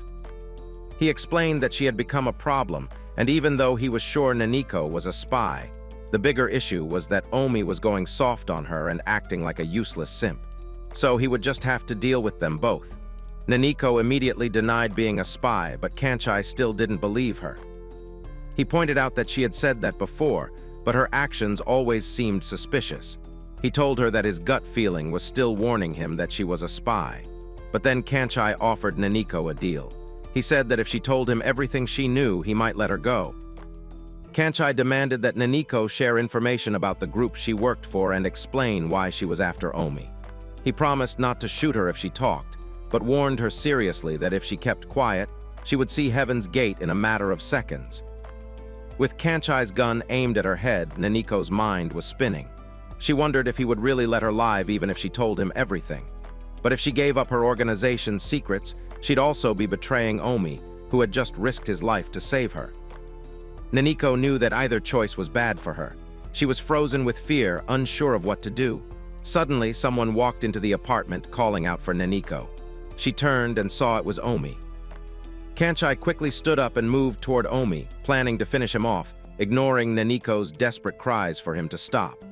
He explained that she had become a problem, and even though he was sure Naniko was a spy, the bigger issue was that Omi was going soft on her and acting like a useless simp. So he would just have to deal with them both. Naniko immediately denied being a spy, but Canai still didn't believe her. He pointed out that she had said that before, but her actions always seemed suspicious. He told her that his gut feeling was still warning him that she was a spy. But then Canai offered Naniko a deal. He said that if she told him everything she knew, he might let her go. Canai demanded that Naniko share information about the group she worked for and explain why she was after Omi. He promised not to shoot her if she talked, but warned her seriously that if she kept quiet, she would see Heaven's Gate in a matter of seconds. With Canai's gun aimed at her head, Naniko's mind was spinning. She wondered if he would really let her live even if she told him everything. But if she gave up her organization's secrets, she'd also be betraying Omi, who had just risked his life to save her. Naniko knew that either choice was bad for her. She was frozen with fear, unsure of what to do. Suddenly, someone walked into the apartment, calling out for Naniko. She turned and saw it was Omi. Canai quickly stood up and moved toward Omi, planning to finish him off, ignoring Naniko's desperate cries for him to stop.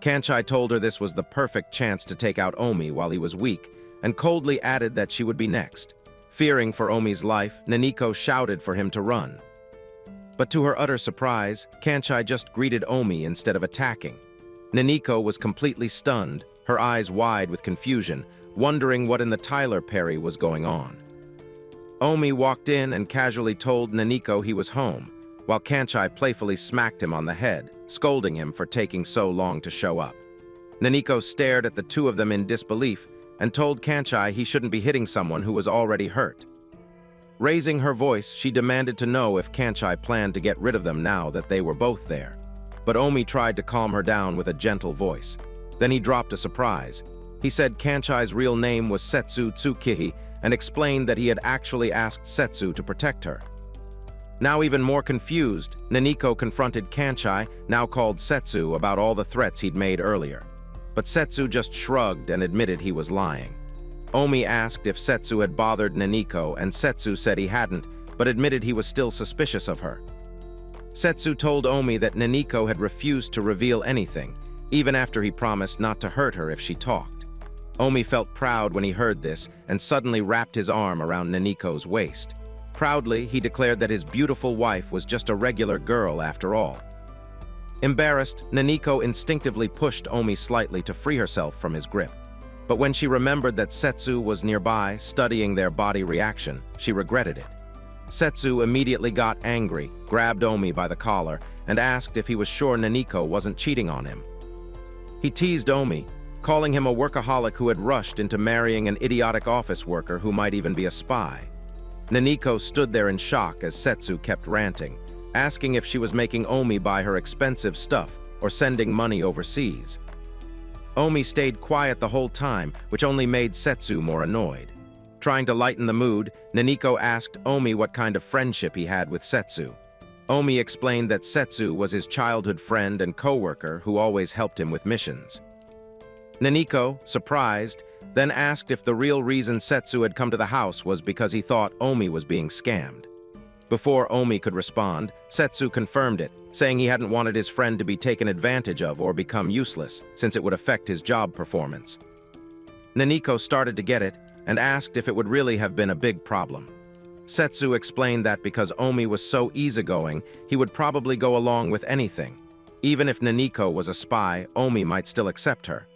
Canai told her this was the perfect chance to take out Omi while he was weak, and coldly added that she would be next. Fearing for Omi's life, Naniko shouted for him to run. But to her utter surprise, Canai just greeted Omi instead of attacking. Naniko was completely stunned, her eyes wide with confusion, wondering what in the Tyler Perry was going on. Omi walked in and casually told Naniko he was home, while Canai playfully smacked him on the head, scolding him for taking so long to show up. Naniko stared at the two of them in disbelief and told Canai he shouldn't be hitting someone who was already hurt. Raising her voice, she demanded to know if Canai planned to get rid of them now that they were both there. But Omi tried to calm her down with a gentle voice. Then he dropped a surprise. He said Canai's real name was Setsu Tsukihi and explained that he had actually asked Setsu to protect her. Now even more confused, Naniko confronted Canai, now called Setsu, about all the threats he'd made earlier. But Setsu just shrugged and admitted he was lying. Omi asked if Setsu had bothered Naniko, and Setsu said he hadn't, but admitted he was still suspicious of her. Setsu told Omi that Naniko had refused to reveal anything, even after he promised not to hurt her if she talked. Omi felt proud when he heard this and suddenly wrapped his arm around Naniko's waist. Proudly, he declared that his beautiful wife was just a regular girl after all. Embarrassed, Naniko instinctively pushed Omi slightly to free herself from his grip. But when she remembered that Setsu was nearby, studying their body reaction, she regretted it. Setsu immediately got angry, grabbed Omi by the collar, and asked if he was sure Naniko wasn't cheating on him. He teased Omi, calling him a workaholic who had rushed into marrying an idiotic office worker who might even be a spy. Naniko stood there in shock as Setsu kept ranting, asking if she was making Omi buy her expensive stuff or sending money overseas. Omi stayed quiet the whole time, which only made Setsu more annoyed. Trying to lighten the mood, Naniko asked Omi what kind of friendship he had with Setsu. Omi explained that Setsu was his childhood friend and co-worker who always helped him with missions. Naniko, surprised, then asked if the real reason Setsu had come to the house was because he thought Omi was being scammed. Before Omi could respond, Setsu confirmed it, saying he hadn't wanted his friend to be taken advantage of or become useless, since it would affect his job performance. Naniko started to get it, and asked if it would really have been a big problem. Setsu explained that because Omi was so easygoing, he would probably go along with anything. Even if Naniko was a spy, Omi might still accept her.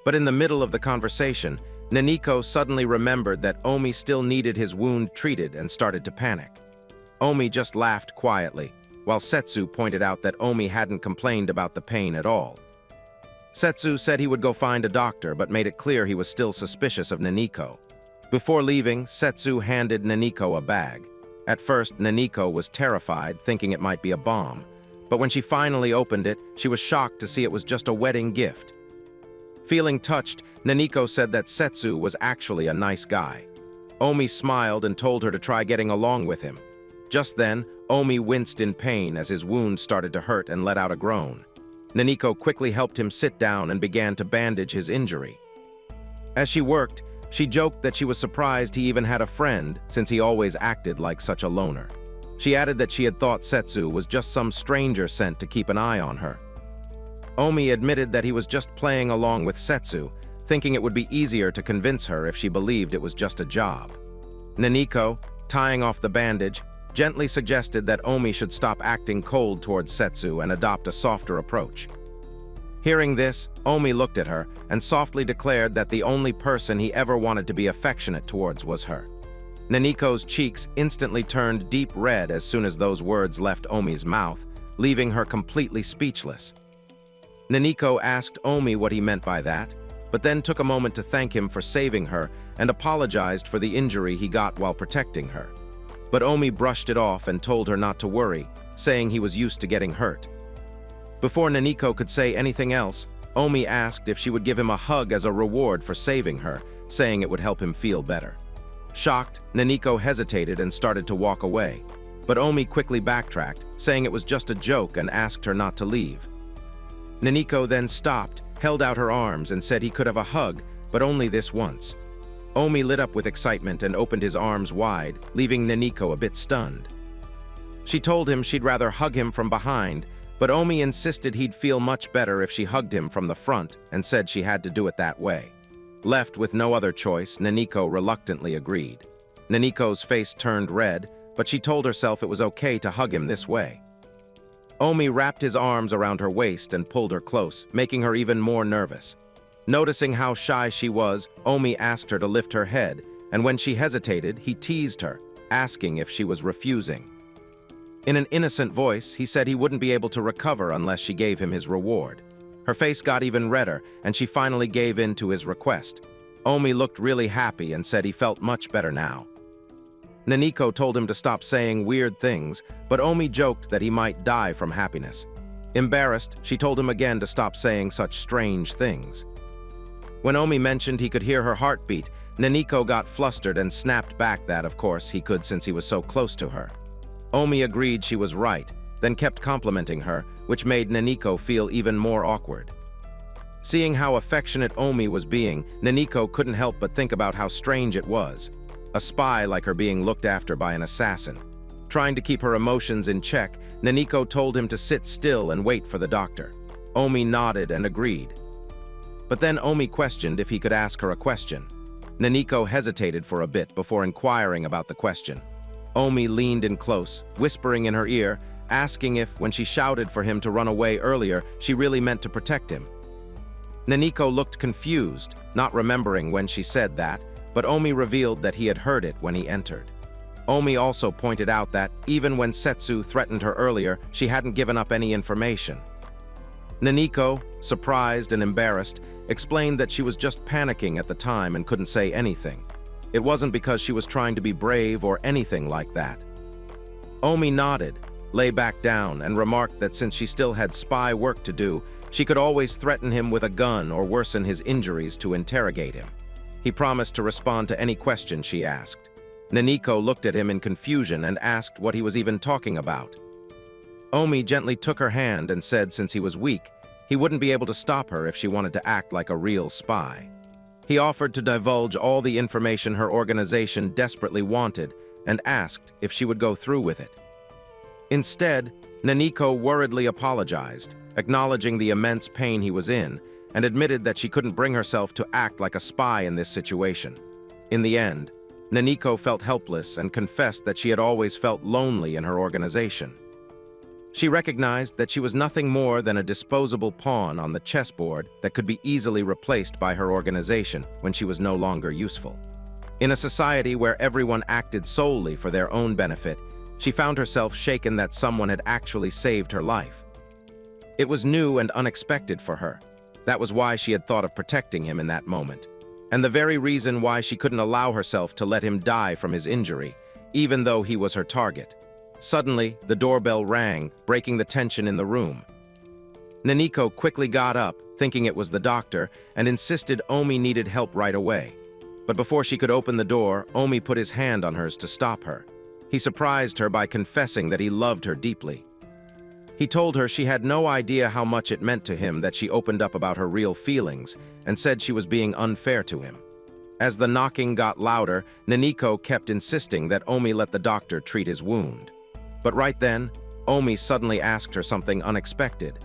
But in the middle of the conversation, Naniko suddenly remembered that Omi still needed his wound treated and started to panic. Omi just laughed quietly, while Setsu pointed out that Omi hadn't complained about the pain at all. Setsu said he would go find a doctor, but made it clear he was still suspicious of Naniko. Before leaving, Setsu handed Naniko a bag. At first, Naniko was terrified, thinking it might be a bomb. But when she finally opened it, she was shocked to see it was just a wedding gift. Feeling touched, Naniko said that Setsu was actually a nice guy. Omi smiled and told her to try getting along with him. Just then, Omi winced in pain as his wound started to hurt and let out a groan. Naniko quickly helped him sit down and began to bandage his injury. As she worked, she joked that she was surprised he even had a friend, since he always acted like such a loner. She added that she had thought Setsu was just some stranger sent to keep an eye on her. Omi admitted that he was just playing along with Setsu, thinking it would be easier to convince her if she believed it was just a job. Naniko, tying off the bandage, gently suggested that Omi should stop acting cold towards Setsu and adopt a softer approach. Hearing this, Omi looked at her and softly declared that the only person he ever wanted to be affectionate towards was her. Naniko's cheeks instantly turned deep red as soon as those words left Omi's mouth, leaving her completely speechless. Naniko asked Omi what he meant by that, but then took a moment to thank him for saving her and apologized for the injury he got while protecting her. But Omi brushed it off and told her not to worry, saying he was used to getting hurt. Before Naniko could say anything else, Omi asked if she would give him a hug as a reward for saving her, saying it would help him feel better. Shocked, Naniko hesitated and started to walk away, but Omi quickly backtracked, saying it was just a joke and asked her not to leave. Naniko then stopped, held out her arms and said he could have a hug, but only this once. Omi lit up with excitement and opened his arms wide, leaving Naniko a bit stunned. She told him she'd rather hug him from behind, but Omi insisted he'd feel much better if she hugged him from the front and said she had to do it that way. Left with no other choice, Naniko reluctantly agreed. Naniko's face turned red, but she told herself it was okay to hug him this way. Omi wrapped his arms around her waist and pulled her close, making her even more nervous. Noticing how shy she was, Omi asked her to lift her head, and when she hesitated, he teased her, asking if she was refusing. In an innocent voice, he said he wouldn't be able to recover unless she gave him his reward. Her face got even redder, and she finally gave in to his request. Omi looked really happy and said he felt much better now. Naniko told him to stop saying weird things, but Omi joked that he might die from happiness. Embarrassed, she told him again to stop saying such strange things. When Omi mentioned he could hear her heartbeat, Naniko got flustered and snapped back that, of course, he could since he was so close to her. Omi agreed she was right, then kept complimenting her, which made Naniko feel even more awkward. Seeing how affectionate Omi was being, Naniko couldn't help but think about how strange it was. A spy like her being looked after by an assassin. Trying to keep her emotions in check, Naniko told him to sit still and wait for the doctor. Omi nodded and agreed. But then Omi questioned if he could ask her a question. Naniko hesitated for a bit before inquiring about the question. Omi leaned in close, whispering in her ear, asking if, when she shouted for him to run away earlier, she really meant to protect him. Naniko looked confused, not remembering when she said that, but Omi revealed that he had heard it when he entered. Omi also pointed out that, even when Setsu threatened her earlier, she hadn't given up any information. Naniko, surprised and embarrassed, explained that she was just panicking at the time and couldn't say anything. It wasn't because she was trying to be brave or anything like that. Omi nodded, lay back down, and remarked that since she still had spy work to do, She could always threaten him with a gun or worsen his injuries to interrogate him. He promised to respond to any question she asked. Naniko looked at him in confusion and asked what he was even talking about. Omi gently took her hand and said since he was weak, he wouldn't be able to stop her if she wanted to act like a real spy. He offered to divulge all the information her organization desperately wanted and asked if she would go through with it. Instead, Naniko worriedly apologized, acknowledging the immense pain he was in, and admitted that she couldn't bring herself to act like a spy in this situation. In the end, Naniko felt helpless and confessed that she had always felt lonely in her organization. She recognized that she was nothing more than a disposable pawn on the chessboard that could be easily replaced by her organization when she was no longer useful. In a society where everyone acted solely for their own benefit, she found herself shaken that someone had actually saved her life. It was new and unexpected for her. That was why she had thought of protecting him in that moment, and the very reason why she couldn't allow herself to let him die from his injury, even though he was her target. Suddenly, the doorbell rang, breaking the tension in the room. Naniko quickly got up, thinking it was the doctor, and insisted Omi needed help right away. But before she could open the door, Omi put his hand on hers to stop her. He surprised her by confessing that he loved her deeply. He told her she had no idea how much it meant to him that she opened up about her real feelings and said she was being unfair to him. As the knocking got louder, Naniko kept insisting that Omi let the doctor treat his wound. But right then, Omi suddenly asked her something unexpected.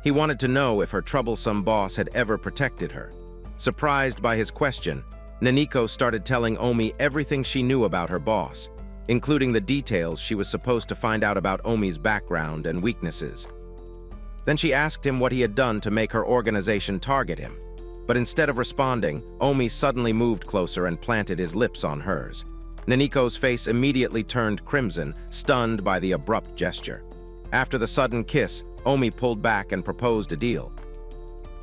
He wanted to know if her troublesome boss had ever protected her. Surprised by his question, Naniko started telling Omi everything she knew about her boss, including the details she was supposed to find out about Omi's background and weaknesses. Then she asked him what he had done to make her organization target him. But instead of responding, Omi suddenly moved closer and planted his lips on hers. Naniko's face immediately turned crimson, stunned by the abrupt gesture. After the sudden kiss, Omi pulled back and proposed a deal.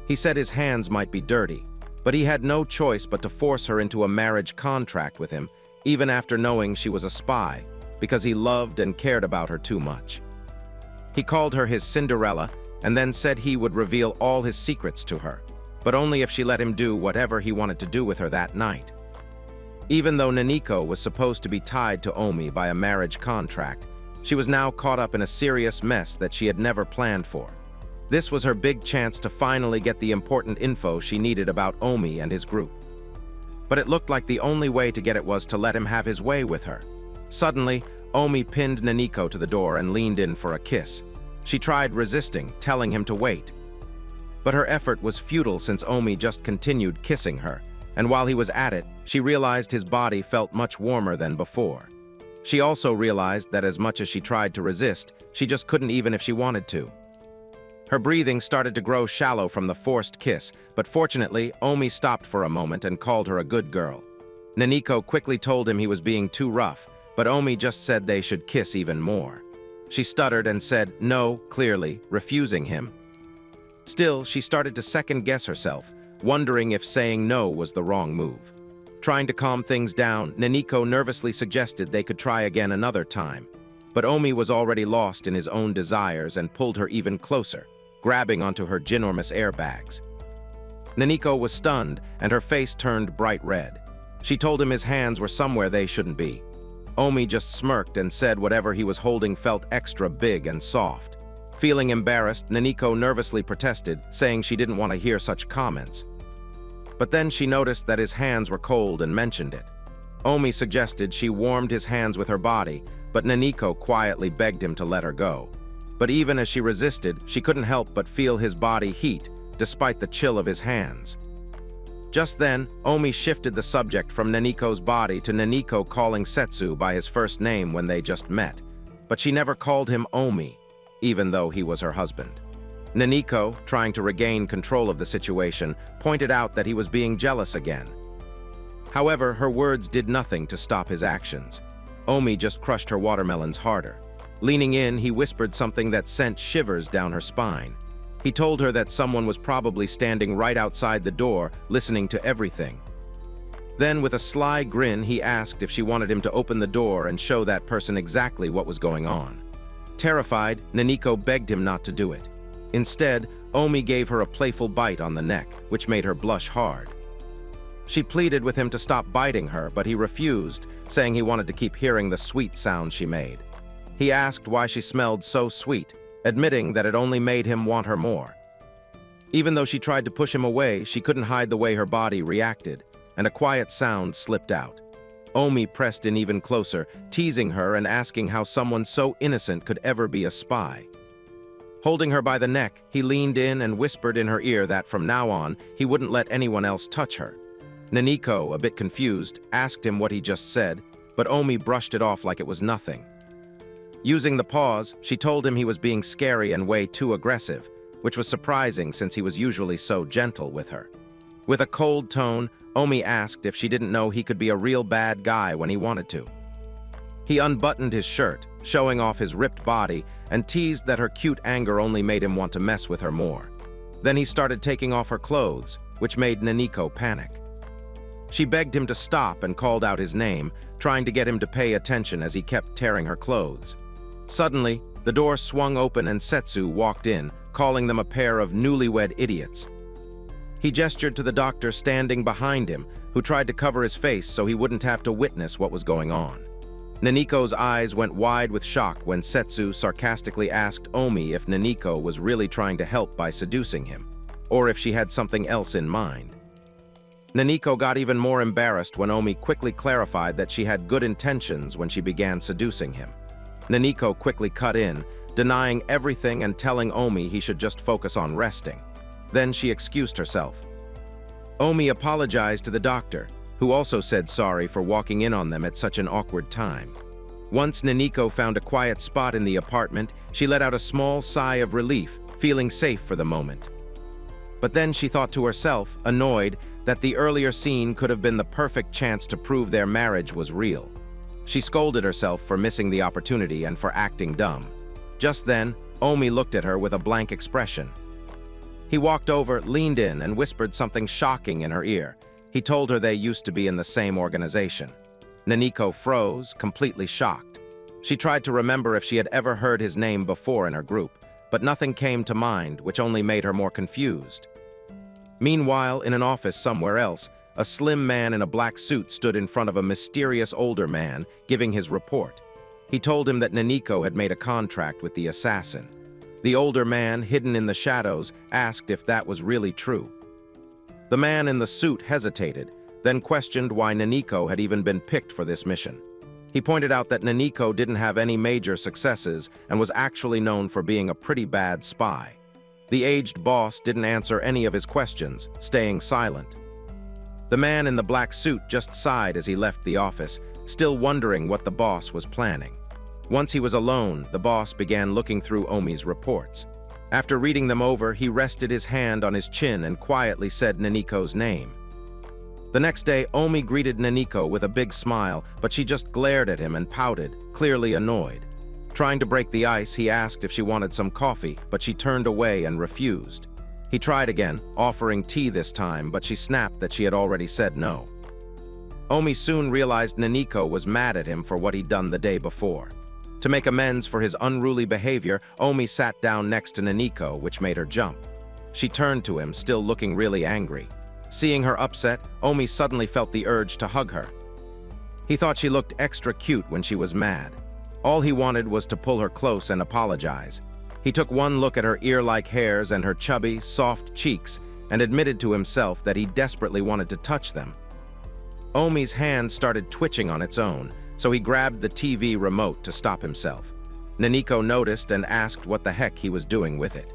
He said his hands might be dirty, but he had no choice but to force her into a marriage contract with him, even after knowing she was a spy, because he loved and cared about her too much. He called her his Cinderella and then said he would reveal all his secrets to her, but only if she let him do whatever he wanted to do with her that night. Even though Naniko was supposed to be tied to Omi by a marriage contract, she was now caught up in a serious mess that she had never planned for. This was her big chance to finally get the important info she needed about Omi and his group. But it looked like the only way to get it was to let him have his way with her. Suddenly, Omi pinned Naniko to the door and leaned in for a kiss. She tried resisting, telling him to wait. But her effort was futile since Omi just continued kissing her, and while he was at it, she realized his body felt much warmer than before. She also realized that as much as she tried to resist, she just couldn't even if she wanted to. Her breathing started to grow shallow from the forced kiss, but fortunately, Omi stopped for a moment and called her a good girl. Naniko quickly told him he was being too rough, but Omi just said they should kiss even more. She stuttered and said no, clearly, refusing him. Still, she started to second-guess herself, wondering if saying no was the wrong move. Trying to calm things down, Naniko nervously suggested they could try again another time. But Omi was already lost in his own desires and pulled her even closer, grabbing onto her ginormous airbags. Naniko was stunned, and her face turned bright red. She told him his hands were somewhere they shouldn't be. Omi just smirked and said whatever he was holding felt extra big and soft. Feeling embarrassed, Naniko nervously protested, saying she didn't want to hear such comments. But then she noticed that his hands were cold and mentioned it. Omi suggested she warmed his hands with her body, but Naniko quietly begged him to let her go. But even as she resisted, she couldn't help but feel his body heat, despite the chill of his hands. Just then, Omi shifted the subject from Naniko's body to Naniko calling Setsu by his first name when they just met. But she never called him Omi, even though he was her husband. Naniko, trying to regain control of the situation, pointed out that he was being jealous again. However, her words did nothing to stop his actions. Omi just crushed her watermelons harder. Leaning in, he whispered something that sent shivers down her spine. He told her that someone was probably standing right outside the door, listening to everything. Then, with a sly grin, he asked if she wanted him to open the door and show that person exactly what was going on. Terrified, Naniko begged him not to do it. Instead, Omi gave her a playful bite on the neck, which made her blush hard. She pleaded with him to stop biting her, but he refused, saying he wanted to keep hearing the sweet sounds she made. He asked why she smelled so sweet, admitting that it only made him want her more. Even though she tried to push him away, she couldn't hide the way her body reacted, and a quiet sound slipped out. Omi pressed in even closer, teasing her and asking how someone so innocent could ever be a spy. Holding her by the neck, he leaned in and whispered in her ear that from now on, he wouldn't let anyone else touch her. Naniko, a bit confused, asked him what he just said, but Omi brushed it off like it was nothing. Using the pause, she told him he was being scary and way too aggressive, which was surprising since he was usually so gentle with her. With a cold tone, Omi asked if she didn't know he could be a real bad guy when he wanted to. He unbuttoned his shirt, showing off his ripped body, and teased that her cute anger only made him want to mess with her more. Then he started taking off her clothes, which made Naniko panic. She begged him to stop and called out his name, trying to get him to pay attention as he kept tearing her clothes. Suddenly, the door swung open and Setsu walked in, calling them a pair of newlywed idiots. He gestured to the doctor standing behind him, who tried to cover his face so he wouldn't have to witness what was going on. Naniko's eyes went wide with shock when Setsu sarcastically asked Omi if Naniko was really trying to help by seducing him, or if she had something else in mind. Naniko got even more embarrassed when Omi quickly clarified that she had good intentions when she began seducing him. Naniko quickly cut in, denying everything and telling Omi he should just focus on resting. Then she excused herself. Omi apologized to the doctor, who also said sorry for walking in on them at such an awkward time. Once Naniko found a quiet spot in the apartment, she let out a small sigh of relief, feeling safe for the moment. But then she thought to herself, annoyed, that the earlier scene could have been the perfect chance to prove their marriage was real. She scolded herself for missing the opportunity and for acting dumb. Just then, Omi looked at her with a blank expression. He walked over, leaned in, and whispered something shocking in her ear. He told her they used to be in the same organization. Naniko froze, completely shocked. She tried to remember if she had ever heard his name before in her group, but nothing came to mind, which only made her more confused. Meanwhile, in an office somewhere else, a slim man in a black suit stood in front of a mysterious older man, giving his report. He told him that Naniko had made a contract with the assassin. The older man, hidden in the shadows, asked if that was really true. The man in the suit hesitated, then questioned why Naniko had even been picked for this mission. He pointed out that Naniko didn't have any major successes and was actually known for being a pretty bad spy. The aged boss didn't answer any of his questions, staying silent. The man in the black suit just sighed as he left the office, still wondering what the boss was planning. Once he was alone, the boss began looking through Omi's reports. After reading them over, he rested his hand on his chin and quietly said Naniko's name. The next day, Omi greeted Naniko with a big smile, but she just glared at him and pouted, clearly annoyed. Trying to break the ice, he asked if she wanted some coffee, but she turned away and refused. He tried again, offering tea this time, but she snapped that she had already said no. Omi soon realized Naniko was mad at him for what he'd done the day before. To make amends for his unruly behavior, Omi sat down next to Naniko, which made her jump. She turned to him, still looking really angry. Seeing her upset, Omi suddenly felt the urge to hug her. He thought she looked extra cute when she was mad. All he wanted was to pull her close and apologize. He took one look at her ear-like hairs and her chubby, soft cheeks and admitted to himself that he desperately wanted to touch them. Omi's hand started twitching on its own, so he grabbed the TV remote to stop himself. Naniko noticed and asked what the heck he was doing with it.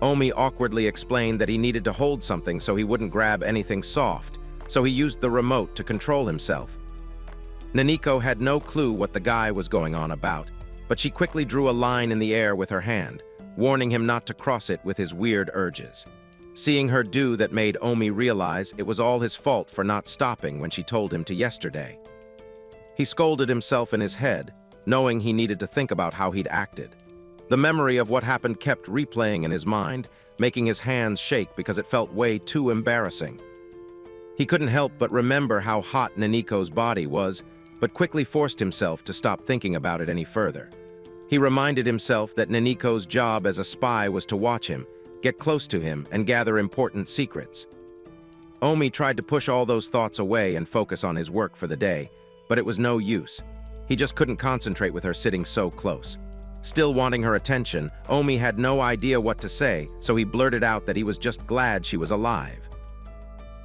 Omi awkwardly explained that he needed to hold something so he wouldn't grab anything soft, so he used the remote to control himself. Naniko had no clue what the guy was going on about, but she quickly drew a line in the air with her hand, warning him not to cross it with his weird urges. Seeing her do that made Omi realize it was all his fault for not stopping when she told him to yesterday. He scolded himself in his head, knowing he needed to think about how he'd acted. The memory of what happened kept replaying in his mind, making his hands shake because it felt way too embarrassing. He couldn't help but remember how hot Naniko's body was, but quickly forced himself to stop thinking about it any further. He reminded himself that Naniko's job as a spy was to watch him, get close to him, and gather important secrets. Omi tried to push all those thoughts away and focus on his work for the day, but it was no use. He just couldn't concentrate with her sitting so close. Still wanting her attention, Omi had no idea what to say, so he blurted out that he was just glad she was alive.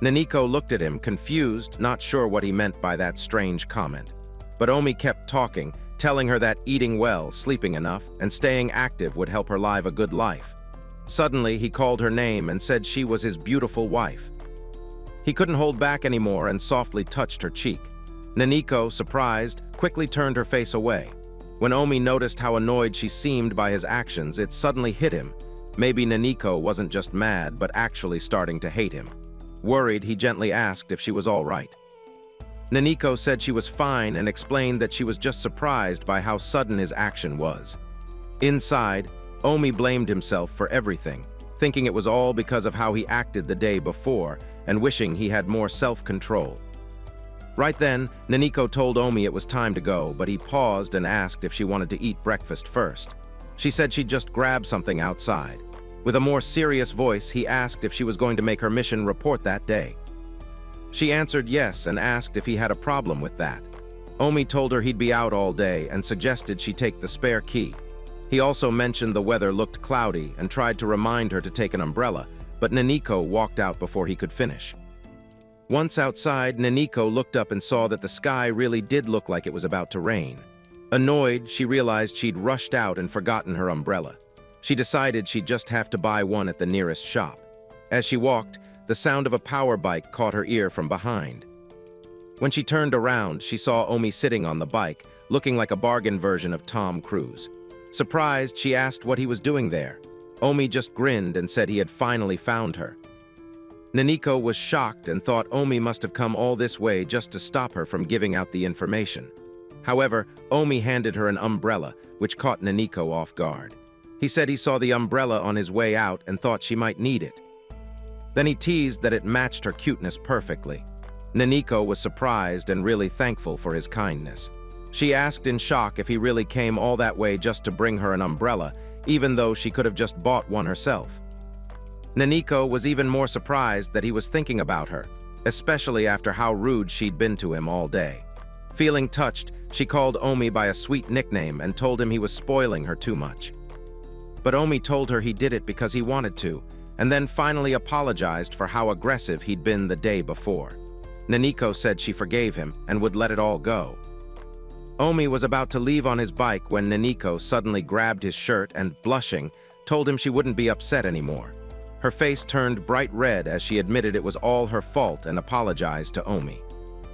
Naniko looked at him, confused, not sure what he meant by that strange comment. But Omi kept talking, telling her that eating well, sleeping enough, and staying active would help her live a good life. Suddenly, he called her name and said she was his beautiful wife. He couldn't hold back anymore and softly touched her cheek. Naniko, surprised, quickly turned her face away. When Omi noticed how annoyed she seemed by his actions, it suddenly hit him. Maybe Naniko wasn't just mad, but actually starting to hate him. Worried, he gently asked if she was all right. Naniko said she was fine and explained that she was just surprised by how sudden his action was. Inside, Omi blamed himself for everything, thinking it was all because of how he acted the day before and wishing he had more self-control. Right then, Naniko told Omi it was time to go, but he paused and asked if she wanted to eat breakfast first. She said she'd just grab something outside. With a more serious voice, he asked if she was going to make her mission report that day. She answered yes and asked if he had a problem with that. Omi told her he'd be out all day and suggested she take the spare key. He also mentioned the weather looked cloudy and tried to remind her to take an umbrella, but Naniko walked out before he could finish. Once outside, Naniko looked up and saw that the sky really did look like it was about to rain. Annoyed, she realized she'd rushed out and forgotten her umbrella. She decided she'd just have to buy one at the nearest shop. As she walked, the sound of a power bike caught her ear from behind. When she turned around, she saw Omi sitting on the bike, looking like a bargain version of Tom Cruise. Surprised, she asked what he was doing there. Omi just grinned and said he had finally found her. Naniko was shocked and thought Omi must have come all this way just to stop her from giving out the information. However, Omi handed her an umbrella, which caught Naniko off guard. He said he saw the umbrella on his way out and thought she might need it. Then he teased that it matched her cuteness perfectly. Naniko was surprised and really thankful for his kindness. She asked in shock if he really came all that way just to bring her an umbrella, even though she could have just bought one herself. Naniko was even more surprised that he was thinking about her, especially after how rude she'd been to him all day. Feeling touched, she called Omi by a sweet nickname and told him he was spoiling her too much. But Omi told her he did it because he wanted to, and then finally apologized for how aggressive he'd been the day before. Naniko said she forgave him and would let it all go. Omi was about to leave on his bike when Naniko suddenly grabbed his shirt and, blushing, told him she wouldn't be upset anymore. Her face turned bright red as she admitted it was all her fault and apologized to Omi.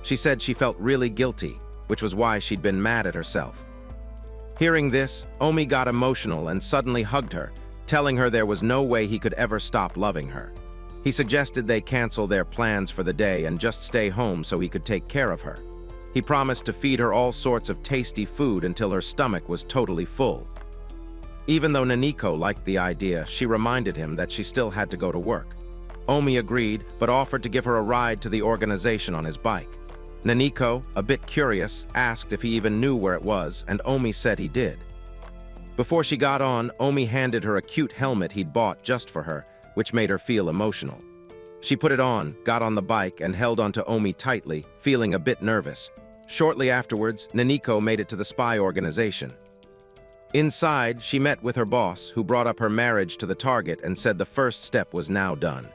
She said she felt really guilty, which was why she'd been mad at herself. Hearing this, Omi got emotional and suddenly hugged her, telling her there was no way he could ever stop loving her. He suggested they cancel their plans for the day and just stay home so he could take care of her. He promised to feed her all sorts of tasty food until her stomach was totally full. Even though Naniko liked the idea, she reminded him that she still had to go to work. Omi agreed, but offered to give her a ride to the organization on his bike. Naniko, a bit curious, asked if he even knew where it was, and Omi said he did. Before she got on, Omi handed her a cute helmet he'd bought just for her, which made her feel emotional. She put it on, got on the bike, and held onto Omi tightly, feeling a bit nervous. Shortly afterwards, Naniko made it to the spy organization. Inside, she met with her boss, who brought up her marriage to the target and said the first step was now done.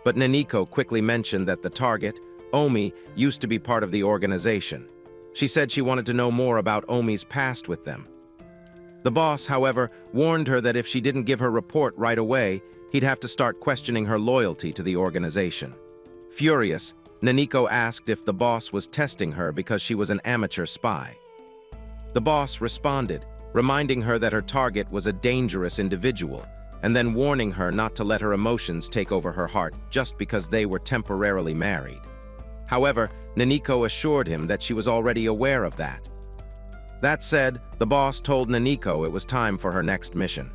But Naniko quickly mentioned that the target, Omi, used to be part of the organization. She said she wanted to know more about Omi's past with them. The boss, however, warned her that if she didn't give her report right away, he'd have to start questioning her loyalty to the organization. Furious, Naniko asked if the boss was testing her because she was an amateur spy. The boss responded, reminding her that her target was a dangerous individual, and then warning her not to let her emotions take over her heart just because they were temporarily married. However, Naniko assured him that she was already aware of that. That said, the boss told Naniko it was time for her next mission.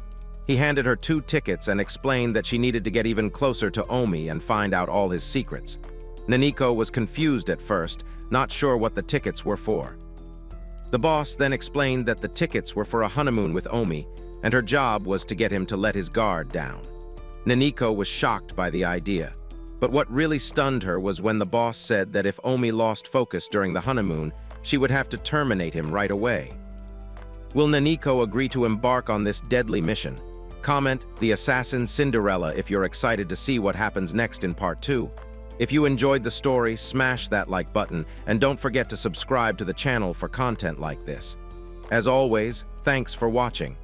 He handed her 2 tickets and explained that she needed to get even closer to Omi and find out all his secrets. Naniko was confused at first, not sure what the tickets were for. The boss then explained that the tickets were for a honeymoon with Omi, and her job was to get him to let his guard down. Naniko was shocked by the idea. But what really stunned her was when the boss said that if Omi lost focus during the honeymoon, she would have to terminate him right away. Will Naniko agree to embark on this deadly mission? Comment "The Assassin Cinderella" if you're excited to see what happens next in Part 2. If you enjoyed the story, smash that like button, and don't forget to subscribe to the channel for content like this. As always, thanks for watching.